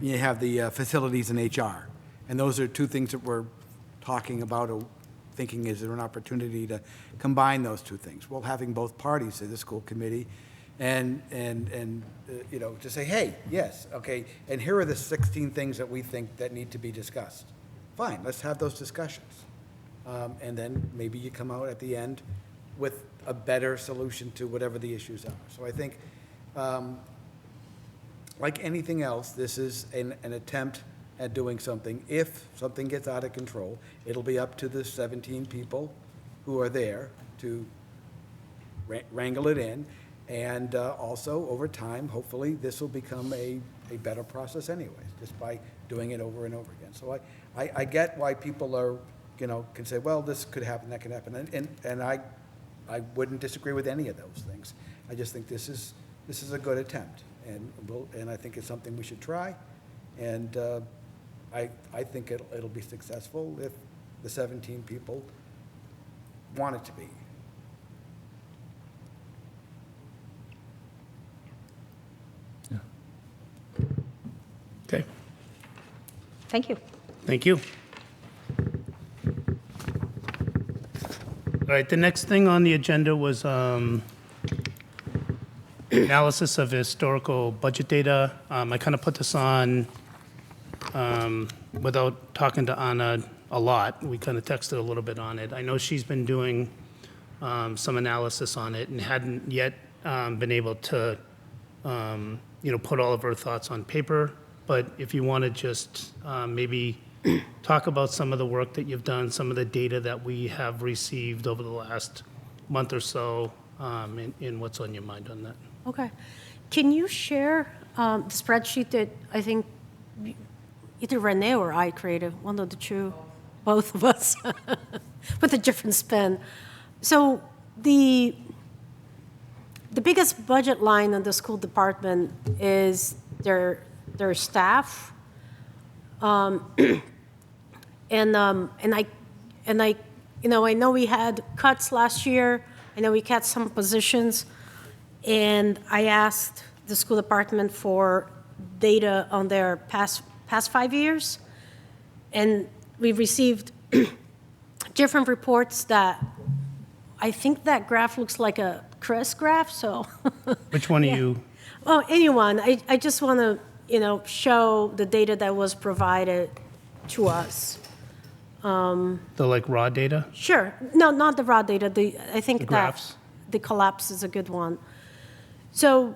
you have the facilities and HR, and those are two things that we're talking about or thinking, is there an opportunity to combine those two things? Well, having both parties to the school committee and to say, hey, yes, okay, and here are the 16 things that we think that need to be discussed. Fine, let's have those discussions. And then maybe you come out at the end with a better solution to whatever the issues are. So I think, like anything else, this is an attempt at doing something. If something gets out of control, it'll be up to the 17 people who are there to wrangle it in. And also, over time, hopefully, this will become a better process anyways, just by doing it over and over again. So I get why people are, can say, well, this could happen, that could happen. And I wouldn't disagree with any of those things. I just think this is a good attempt. And I think it's something we should try. And I think it'll be successful if the 17 people want it to be. Thank you. Thank you. All right, the next thing on the agenda was analysis of historical budget data. I kind of put this on without talking to Anna a lot. We kind of texted a little bit on it. I know she's been doing some analysis on it and hadn't yet been able to, put all of her thoughts on paper. But if you want to just maybe talk about some of the work that you've done, some of the data that we have received over the last month or so, and what's on your mind on that. Okay. Can you share the spreadsheet that I think either Renee or I created, one of the two, both of us, with a different spin? So the biggest budget line in the school department is their staff. And I know we had cuts last year. I know we cut some positions. And I asked the school department for data on their past 5 years. And we received different reports that I think that graph looks like a Chris graph, so. Which one are you? Well, anyone. I just want to, show the data that was provided to us. The raw data? Sure. No, not the raw data. I think The that graphs? the collapse is a good one. So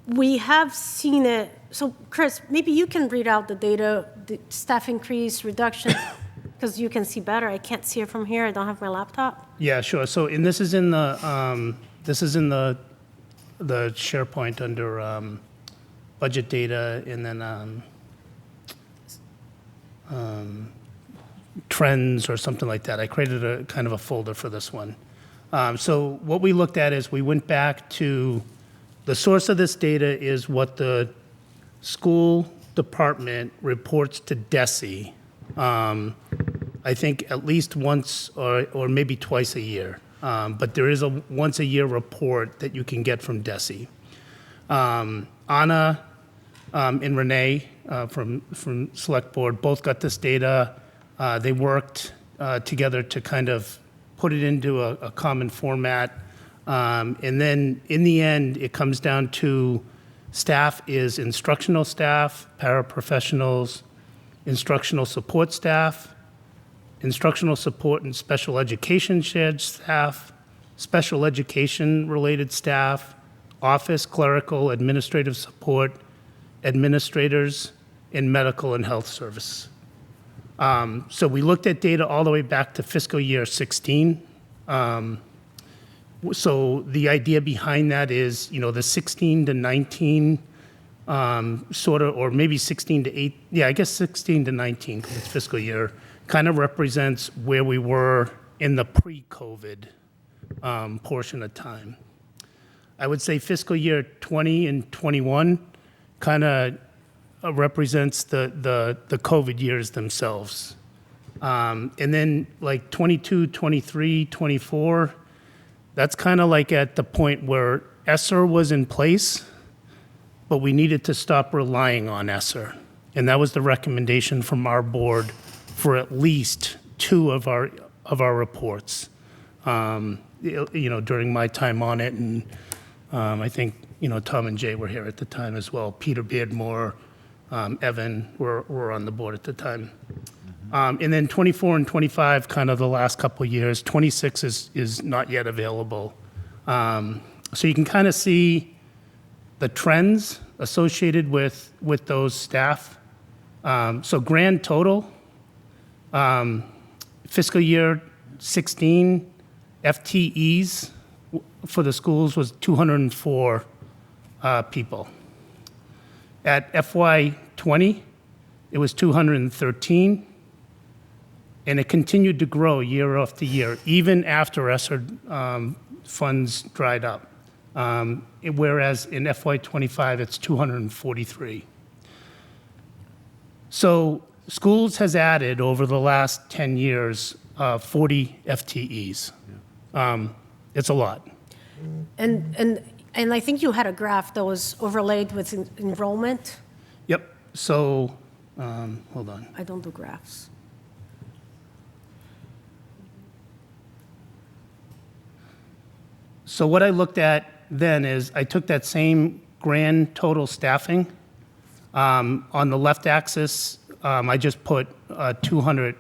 we have seen it. So Chris, maybe you can read out the data, the staff increase, reduction, because you can see better. I can't see it from here. I don't have my laptop. Yeah, sure. So, and this is in the SharePoint under budget data, and then trends or something like that. I created a kind of a folder for this one. So what we looked at is we went back to the source of this data is what the school department reports to DESE. I think at least once or maybe twice a year. But there is a once a year report that you can get from DESE. Anna and Renee from Select Board both got this data. They worked together to kind of put it into a common format. And then in the end, it comes down to staff is instructional staff, paraprofessionals, instructional support staff, instructional support and special education shared staff, special education related staff, office, clerical, administrative support, administrators, and medical and health service. So we looked at data all the way back to fiscal year 16. So the idea behind that is, the 16 to 19 sort of, or maybe 16 to 8, yeah, I guess 16 to 19, because it's fiscal year, kind of represents where we were in the pre-COVID portion of time. I would say fiscal year 20 and 21 kind of represents the COVID years themselves. And then like 22, 23, 24, that's kind of like at the point where ESSER was in place, but we needed to stop relying on ESSER. And that was the recommendation from our board for at least 2 of our reports, during my time on it. And I think, Tom and Jay were here at the time as well. Peter Beardmore, Evan were on the board at the time. And then 24 and 25, kind of the last couple of years. 26 is not yet available. So you can kind of see the trends associated with those staff. So grand total, fiscal year 16 FTEs for the schools was 204 people. At FY20, it was 213, and it continued to grow year after year, even after ESSER funds dried up. Whereas in FY25, it's 243. So schools has added over the last 10 years 40 FTEs. It's a lot. And I think you had a graph that was overlaid with enrollment. Yep. So Hold on. I don't do graphs. So what I looked at then is I took that same grand total staffing. On the left axis, I just put 200,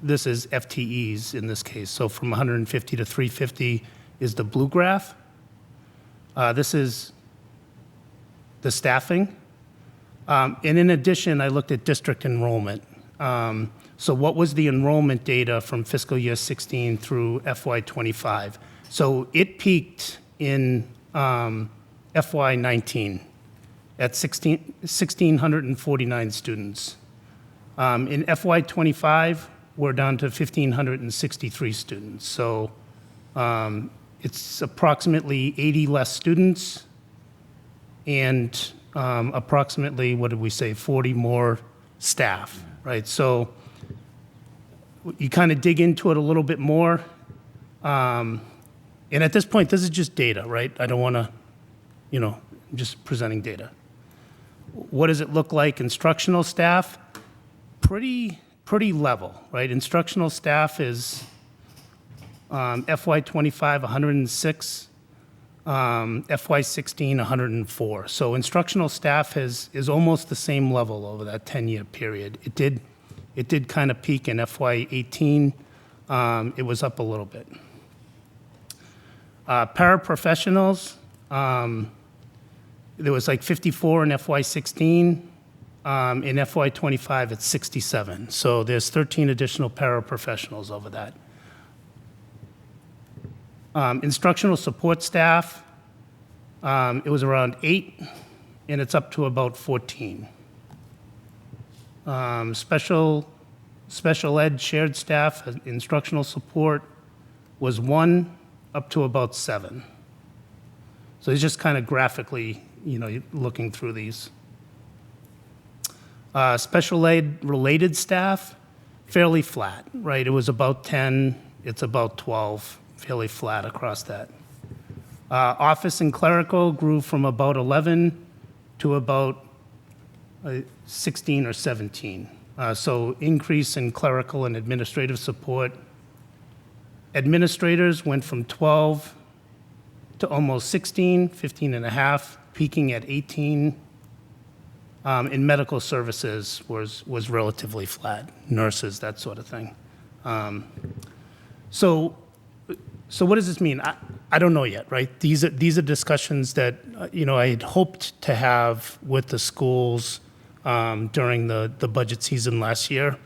this is FTEs in this case. So from 150 to 350 is the blue graph. This is the staffing. And in addition, I looked at district enrollment. So what was the enrollment data from fiscal year 16 through FY 25? So it peaked in FY 19 at 1,649 students. In FY 25, we're down to 1,563 students. So it's approximately 80 less students and approximately, what did we say, 40 more staff, right? So you kind of dig into it a little bit more. And at this point, this is just data, right? I don't want to, I'm just presenting data. What does it look like? Instructional staff, pretty level, right? Instructional staff is FY 25, 106, FY 16, 104. So instructional staff is almost the same level over that 10-year period. It did kind of peak in FY 18. It was up a little bit. Paraprofessionals, there was like 54 in FY 16. In FY 25, it's 67. So there's 13 additional paraprofessionals over that. Instructional support staff, it was around 8, and it's up to about 14. Special ed shared staff, instructional support was 1, up to about 7. So it's just kind of graphically, looking through these. Special ed related staff, fairly flat, right? It was about 10, it's about 12, fairly flat across that. Office and clerical grew from about 11 to about 16 or 17. So increase in clerical and administrative support. Administrators went from 12 to almost 16, 15 and a half, peaking at 18. In medical services was relatively flat, nurses, that sort of thing. So what does this mean? I don't know yet, right? These are discussions that I had hoped to have with the schools during the budget season last year.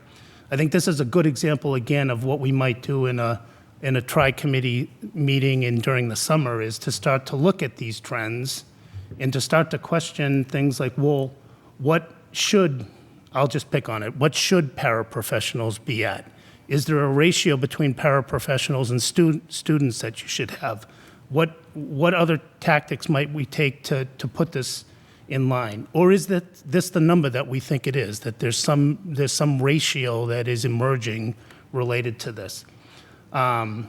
I think this is a good example again of what we might do in a tri-committee meeting and during the summer, is to start to look at these trends and to start to question things like, well, I'll just pick on it, what should paraprofessionals be at? Is there a ratio between paraprofessionals and students that you should have? What other tactics might we take to put this in line? Or is this the number that we think it is, that there's some ratio that is emerging related to this? And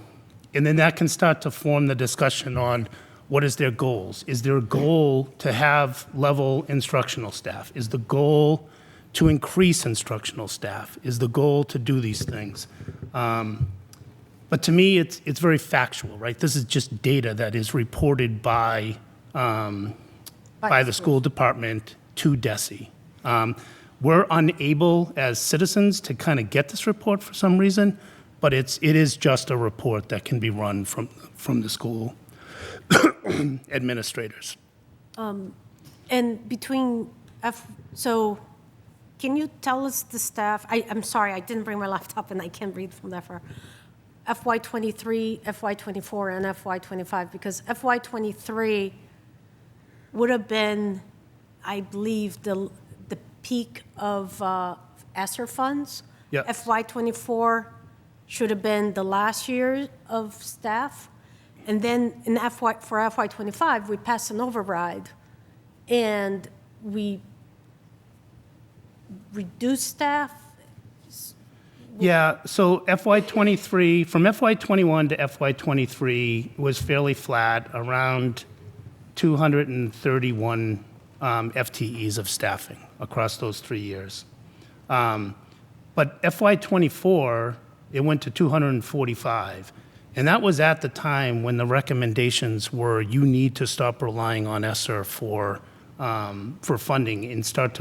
then that can start to form the discussion on what is their goals. Is there a goal to have level instructional staff? Is the goal to increase instructional staff? Is the goal to do these things? But to me, it's very factual, right? This is just data that is reported by the school department to DESE. We're unable as citizens to kind of get this report for some reason, but it is just a report that can be run from the school administrators. And between so can you tell us the staff, I'm sorry, I didn't bring my laptop and I can't read from there for FY 23, FY 24, and FY 25, because FY 23 would have been, I believe, the peak of ESSER funds. Yeah. FY 24 should have been the last year of staff. And then for FY 25, we passed an override, and we reduced staff. Yeah, so FY 23, from FY 21 to FY 23 was fairly flat, around 231 FTEs of staffing, across those 3 years. But FY '24, it went to 245. And that was at the time when the recommendations were you need to stop relying on ESSER for funding and start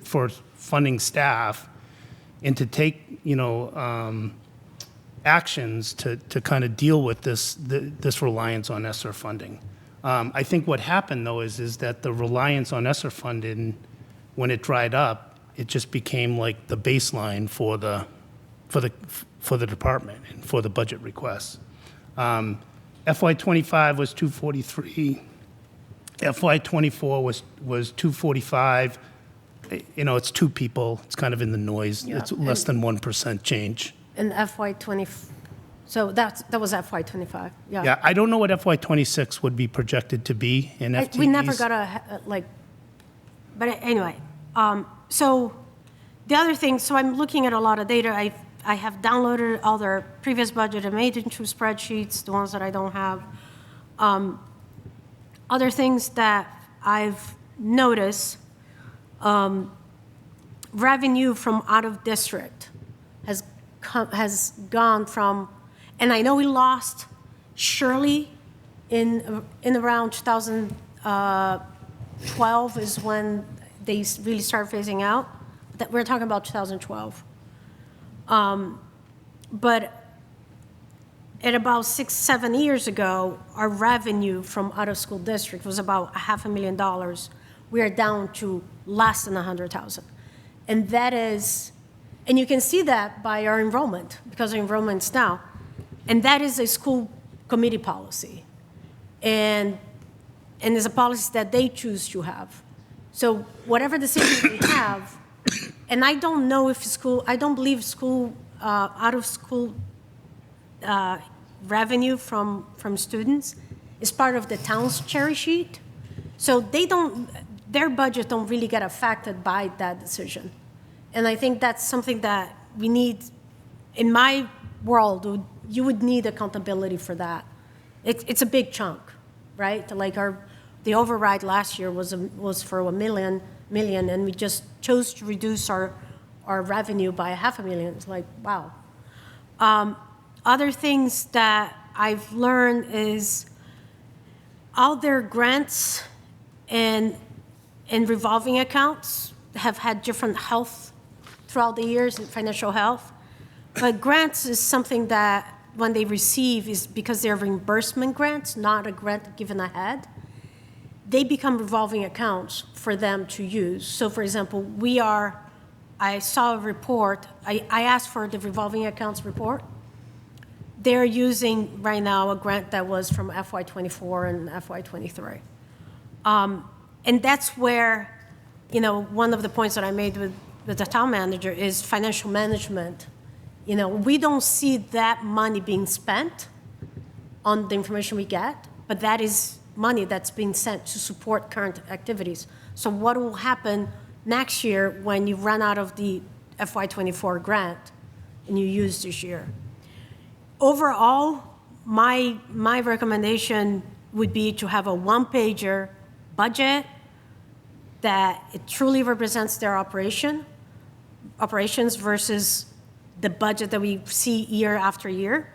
for funding staff and to take, actions to kind of deal with this reliance on ESSER funding. I think what happened, though, is that the reliance on ESSER funding, when it dried up, it just became like the baseline for the department and for the budget requests. FY '25 was 243. FY '24 was 245. It's two people. It's kind of in the noise. Yeah. It's less than 1% change. In FY '20, so that was FY '25, yeah. Yeah, I don't know what FY '26 would be projected to be in FTEs. We never got but anyway, so the other thing, so I'm looking at a lot of data. I have downloaded all their previous budget and made into spreadsheets, the ones that I don't have. Other things that I've noticed, revenue from out of district has gone from, and I know we lost Shirley in around 2012 is when they really started phasing out. That we're talking about 2012. But at about 6-7 years ago, our revenue from out of school district was about $500,000. We are down to less than 100,000. And that is, and you can see that by our enrollment, because our enrollment's down. And that is a school committee policy. And it's a policy that they choose to have. So whatever decision we have, and I don't know if I don't believe out of school revenue from students is part of the town's cherry sheet. So their budget don't really get affected by that decision. And I think that's something that we need, in my world, you would need accountability for that. It's a big chunk, right? Like the override last year was for $1 million, and we just chose to reduce our revenue by $500,000. It's like, wow. Other things that I've learned is all their grants and revolving accounts have had different health throughout the years, financial health. But grants is something that when they receive is because they're reimbursement grants, not a grant given ahead. They become revolving accounts for them to use. So for example, I saw a report, I asked for the revolving accounts report. They're using right now a grant that was from FY '24 and FY '23. And that's where, one of the points that I made with the town manager is financial management. We don't see that money being spent on the information we get, but that is money that's being sent to support current activities. So what will happen next year when you run out of the FY '24 grant and you use this year? Overall, my recommendation would be to have a one-pager budget that it truly represents their operations versus the budget that we see year after year.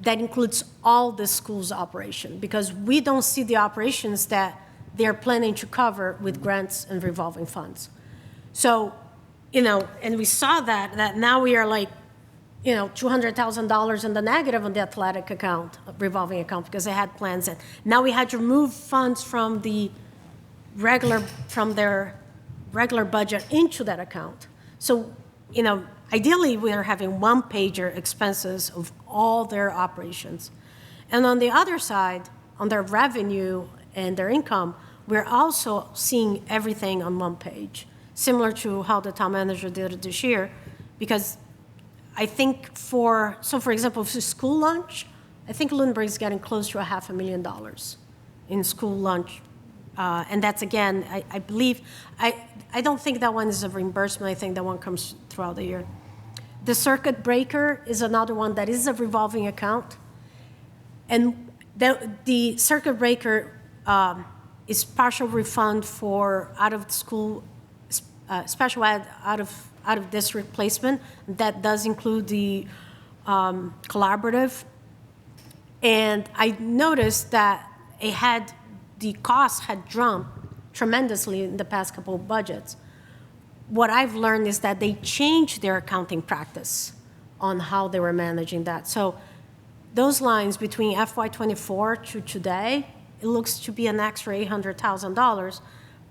That includes all the school's operation, because we don't see the operations that they're planning to cover with grants and revolving funds. So, and we saw that now we are like, $200,000 in the negative on the athletic account, revolving account, because they had plans. And now we had to remove funds from their regular budget into that account. So, ideally, we are having one-pager expenses of all their operations. And on the other side, on their revenue and their income, we're also seeing everything on one page, similar to how the town manager did it this year, because I think for example, for school lunch, I think Lunenburg's getting close to $500,000 in school lunch. And that's, again, I believe, I don't think that one is a reimbursement. I think that one comes throughout the year. The circuit breaker is another one that is a revolving account. And the circuit breaker is partial refund for out-of-school, special ed, out-of-district placement. That does include the collaborative. And I noticed that the cost had jumped tremendously in the past couple of budgets. What I've learned is that they changed their accounting practice on how they were managing that. So those lines between FY '24 to today, it looks to be an extra $800,000,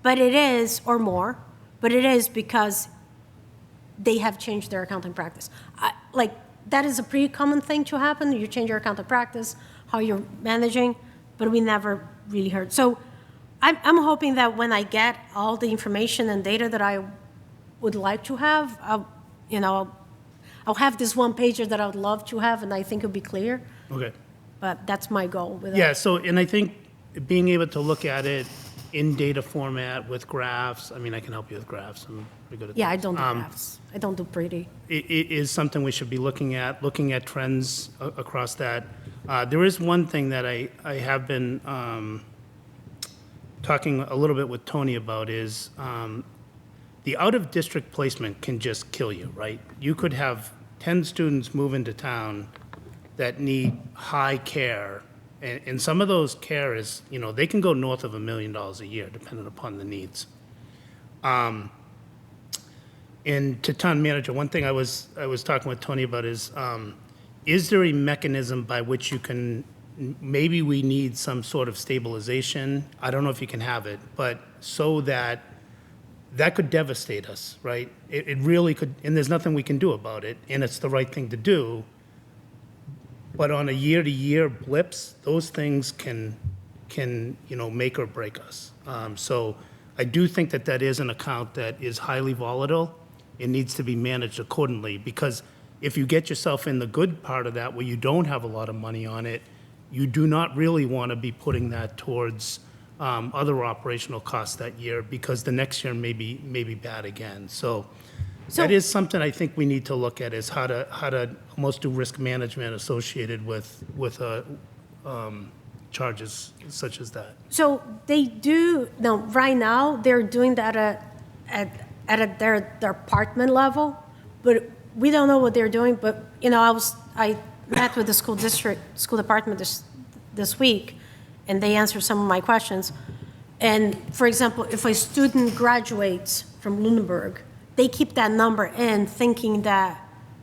but it is, or more, but it is because they have changed their accounting practice. That is a pretty common thing to happen. You change your accounting practice, how you're managing, but we never really heard. So I'm hoping that when I get all the information and data that I would like to have, I'll have this one pager that I would love to have, and I think it'll be clear. Okay. But that's my goal with it. Yeah, so, and I think being able to look at it in data format with graphs, I mean, I can help you with graphs, I'm pretty good at that. Yeah, I don't do graphs. I don't do pretty. It is something we should be looking at trends across that. There is one thing that I have been talking a little bit with Tony about is the out-of-district placement can just kill you, right? You could have 10 students move into town that need high care, and some of those care is, they can go north of $1 million a year, depending upon the needs. And to town manager, one thing I was talking with Tony about is there a mechanism by which you can, maybe we need some sort of stabilization, I don't know if you can have it, but so that could devastate us, right? It really could, and there's nothing we can do about it, and it's the right thing to do. But on a year-to-year blips, those things can make or break us. So I do think that is an account that is highly volatile. It needs to be managed accordingly, because if you get yourself in the good part of that where you don't have a lot of money on it, you do not really want to be putting that towards other operational costs that year, because the next year may be bad again. So that is something I think we need to look at, is how to almost do risk management associated with charges such as that. I They do, no, right now, they're doing that at their department level, but we don't know what they're doing. But, I met with the school department this week, and they answered some of my questions. And, for example, if a student graduates from Lunenburg, they keep that number in, thinking that,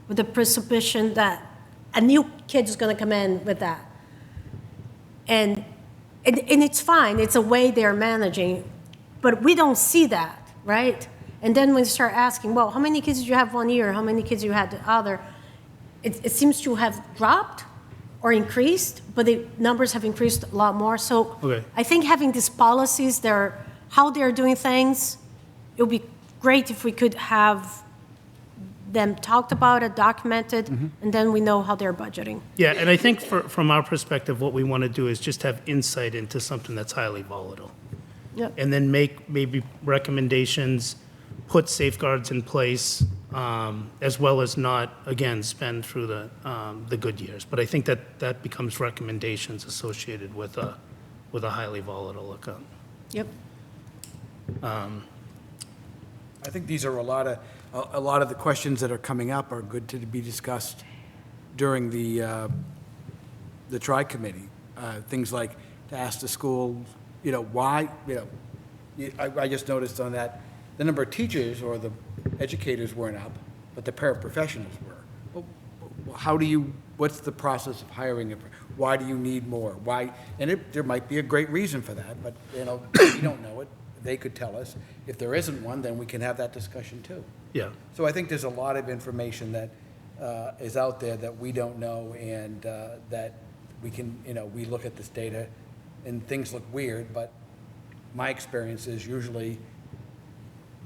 with the presupposition that a new kid is going to come in with that. And it's fine, it's a way they're managing, but we don't see that, right? And then when you start asking, well, how many kids did you have one year? How many kids you had the other? It seems to have dropped or increased, but the numbers have increased a lot more. So Okay. I think having these policies, how they're doing things, it would be great if we could have them talked about it, documented, and then we know how they're budgeting. Yeah, and I think from our perspective, what we want to do is just have insight into something that's highly volatile. Yep. And then make maybe recommendations, put safeguards in place, as well as not, again, spend through the good years. But I think that becomes recommendations associated with a highly volatile account. Yep. I think these are a lot of the questions that are coming up are good to be discussed during the tri-committee. Things like to ask the school, why, I just noticed on that, the number of teachers or the educators weren't up, but the paraprofessionals were. Well, what's the process of hiring? Why do you need more? Why? And there might be a great reason for that, but, we don't know it. They could tell us. If there isn't one, then we can have that discussion too. Yeah. So I think there's a lot of information that is out there that we don't know, and that we can, we look at this data and things look weird, but my experience is usually,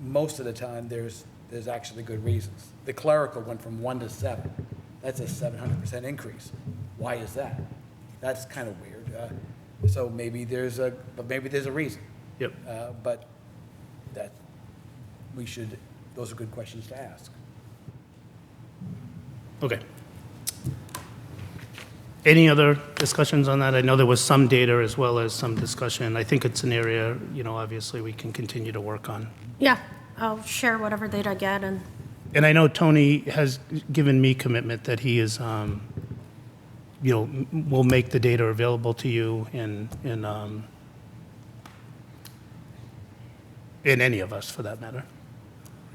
most of the time, there's actually good reasons. The clerical went from 1 to 7. That's a 700% increase. Why is that? That's kind of weird. So maybe there's a reason. Yep. But those are good questions to ask. Okay. Any other discussions on that? I know there was some data as well as some discussion. I think it's an area, obviously we can continue to work on. Yeah, I'll share whatever data I get, and And I know Tony has given me commitment that he is, will make the data available to you in any of us, for that matter.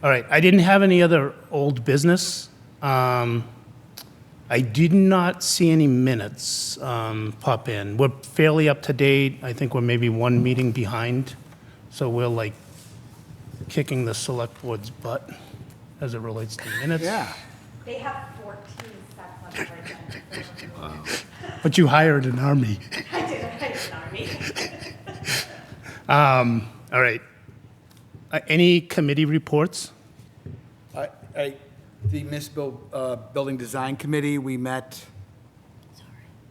All right, I didn't have any other old business. I did not see any minutes pop in. We're fairly up to date. I think we're maybe one meeting behind, so we're like kicking the select board's butt as it relates to minutes. Yeah. They have 14 sets on their agenda. But you hired an army. I did an army. All right. Any committee reports? The municipal building design committee, we met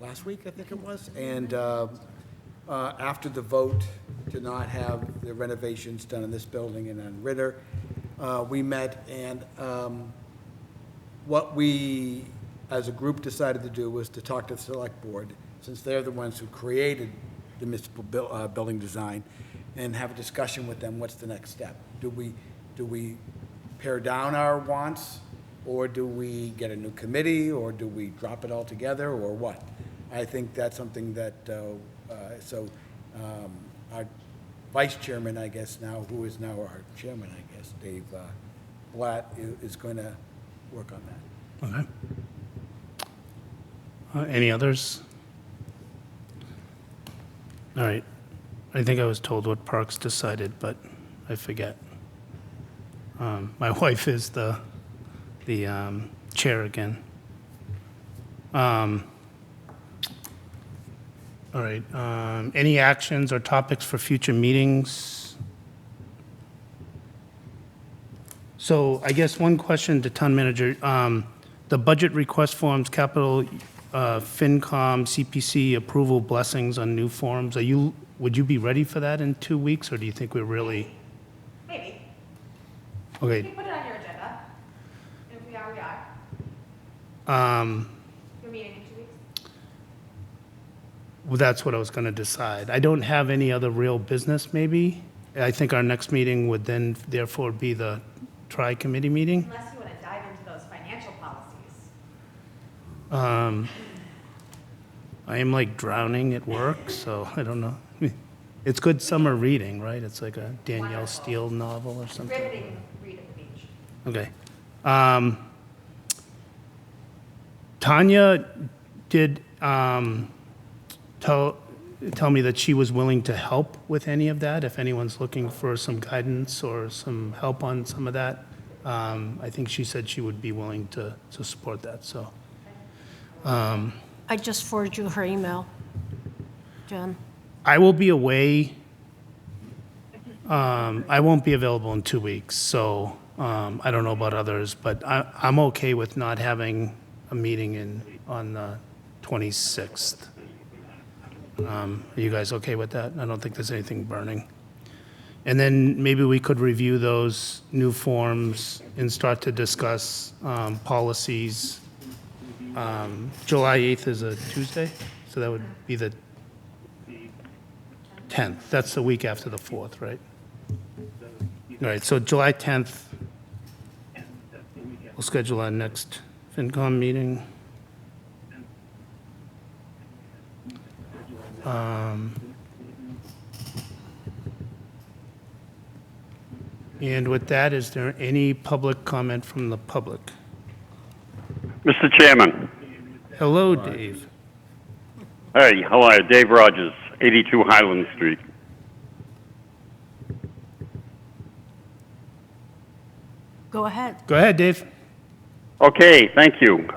last week, I think it was, and after the vote to not have the renovations done in this building and on Ritter, we met, and what we, as a group, decided to do was to talk to the select board, since they're the ones who created the municipal building design, and have a discussion with them, what's the next step? Do we pare down our wants, or do we get a new committee, or do we drop it altogether, or what? I think that's something that, our vice chairman, I guess now, who is now our chairman, I guess, Dave Blatt, is going to work on that. Okay. Any others? All right. I think I was told what Parks decided, but I forget. My wife is the chair again. All right. Any actions or topics for future meetings? So I guess one question to town manager, the budget request forms, capital, FinCom, CPC approval blessings on new forms, would you be ready for that in 2 weeks, or do you think we're really? Maybe. Okay. Put it on your agenda. And if we are, we are. Your meeting in 2 weeks? Well, that's what I was going to decide. I don't have any other real business, maybe. I think our next meeting would then therefore be the tri-committee meeting. Unless you want to dive into those financial policies. I am like drowning at work, so I don't know. It's good summer reading, right? It's like a Danielle Steele novel or something. Riveting read at the beach. Okay. Tanya did tell me that she was willing to help with any of that, if anyone's looking for some guidance or some help on some of that. I think she said she would be willing to support that, so. I just forwarded you her email, Jen. I will be away. I won't be available in 2 weeks, so I don't know about others, but I'm okay with not having a meeting on the 26th. Are you guys okay with that? I don't think there's anything burning. And then maybe we could review those new forms and start to discuss policies. July 8th is a Tuesday, so that would be the 10th. That's the week after the 4th, right? All right, so July 10th, we'll schedule our next FinCom meeting. And with that, is there any public comment from the public? Mr. Chairman. Hello, Dave. Hey, how are you? Dave Rogers, 82 Highland Street. Go ahead. Go ahead, Dave. Okay, thank you.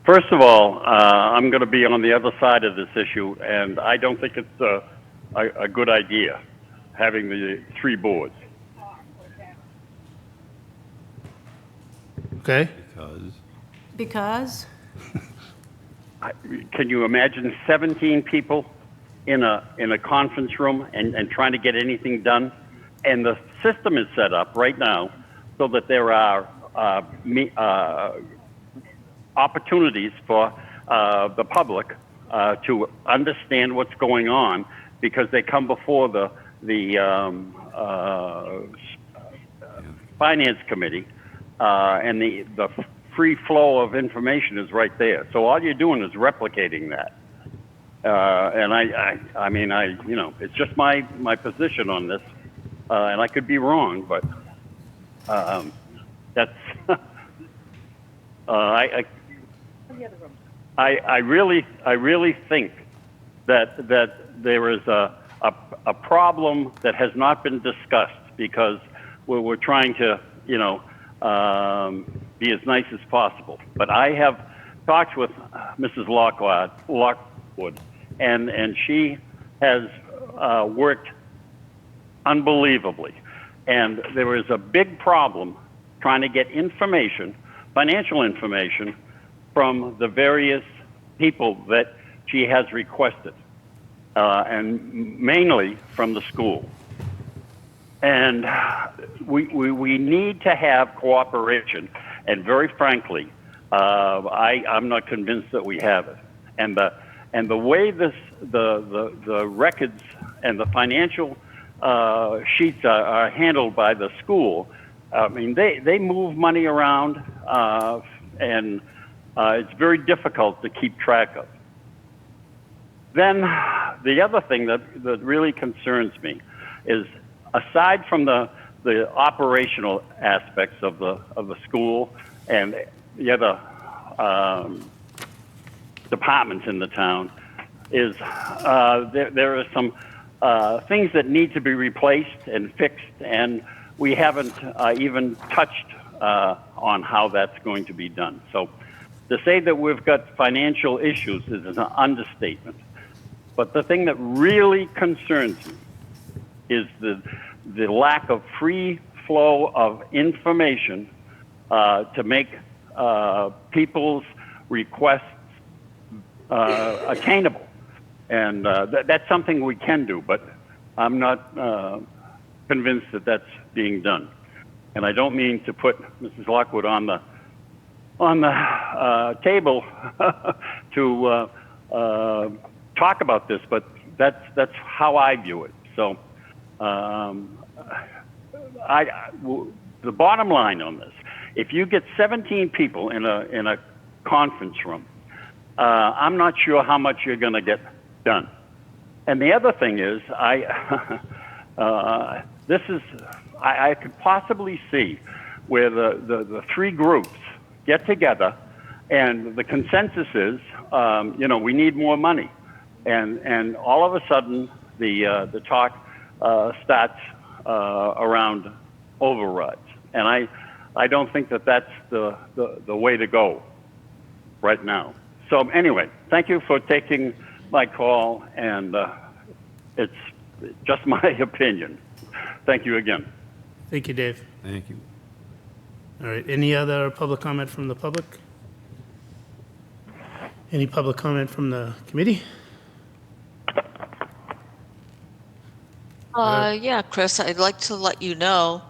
First of all, I'm going to be on the other side of this issue, and I don't think it's a good idea having the three boards. Okay. Because? Because? Can you imagine 17 people in a conference room and trying to get anything done? And the system is set up right now so that there are opportunities for the public to understand what's going on, because they come before the Finance Committee, and the free flow of information is right there. So all you're doing is replicating that. And I mean, you know, it's just my position on this, and I could be wrong, but that's I really think that there is a problem that has not been discussed, because we're trying to, you know, be as nice as possible. But I have talked with Mrs. Lockwood, and she has worked unbelievably. And there is a big problem trying to get information, financial information, from the various people that she has requested, and mainly from the school. And we need to have cooperation, and very frankly, I'm not convinced that we have it. And the way the records and the financial sheets are handled by the school, I mean, they move money around, and it's very difficult to keep track of. Then the other thing that really concerns me is, aside from the operational aspects of the school and the other departments in the town, is there are some things that need to be replaced and fixed, and we haven't even touched on how that's going to be done. So to say that we've got financial issues is an understatement. But the thing that really concerns me is the lack of free flow of information to make people's requests attainable. And that's something we can do, but I'm not convinced that that's being done. And I don't mean to put Mrs. Lockwood on the table to talk about this, but that's how I view it. So the bottom line on this, if you get 17 people in a conference room, I'm not sure how much you're going to get done. And the other thing is, I could possibly see where the three groups get together, and the consensus is, you know, we need more money, and all of a sudden the talk starts around overrides, and I don't think that that's the way to go right now. So anyway, thank you for taking my call, and it's just my opinion. Thank you again. Thank you, Dave. Thank you. All right, any other public comment from the public? Any public comment from the committee? Yeah, Chris, I'd like to let you know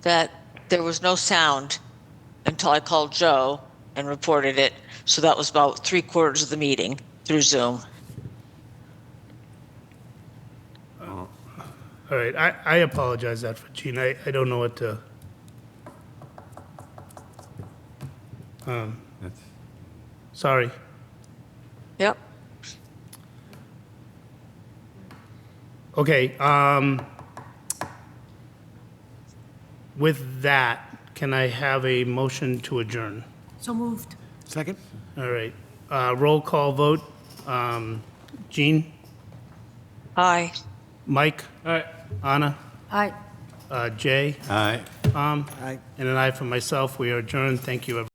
that there was no sound until I called Joe and reported it. So that was about 3/4 of the meeting through Zoom. All right, I apologize that for Gene. I don't know what to. That's, Sorry. Yep. Okay, with that, can I have a motion to adjourn? So moved. Second? All right, roll call vote. Gene, Aye. Mike, All right. Anna, Aye. Jay, aye. Tom, Aye. and an aye for myself. We are adjourned. Thank you, everyone.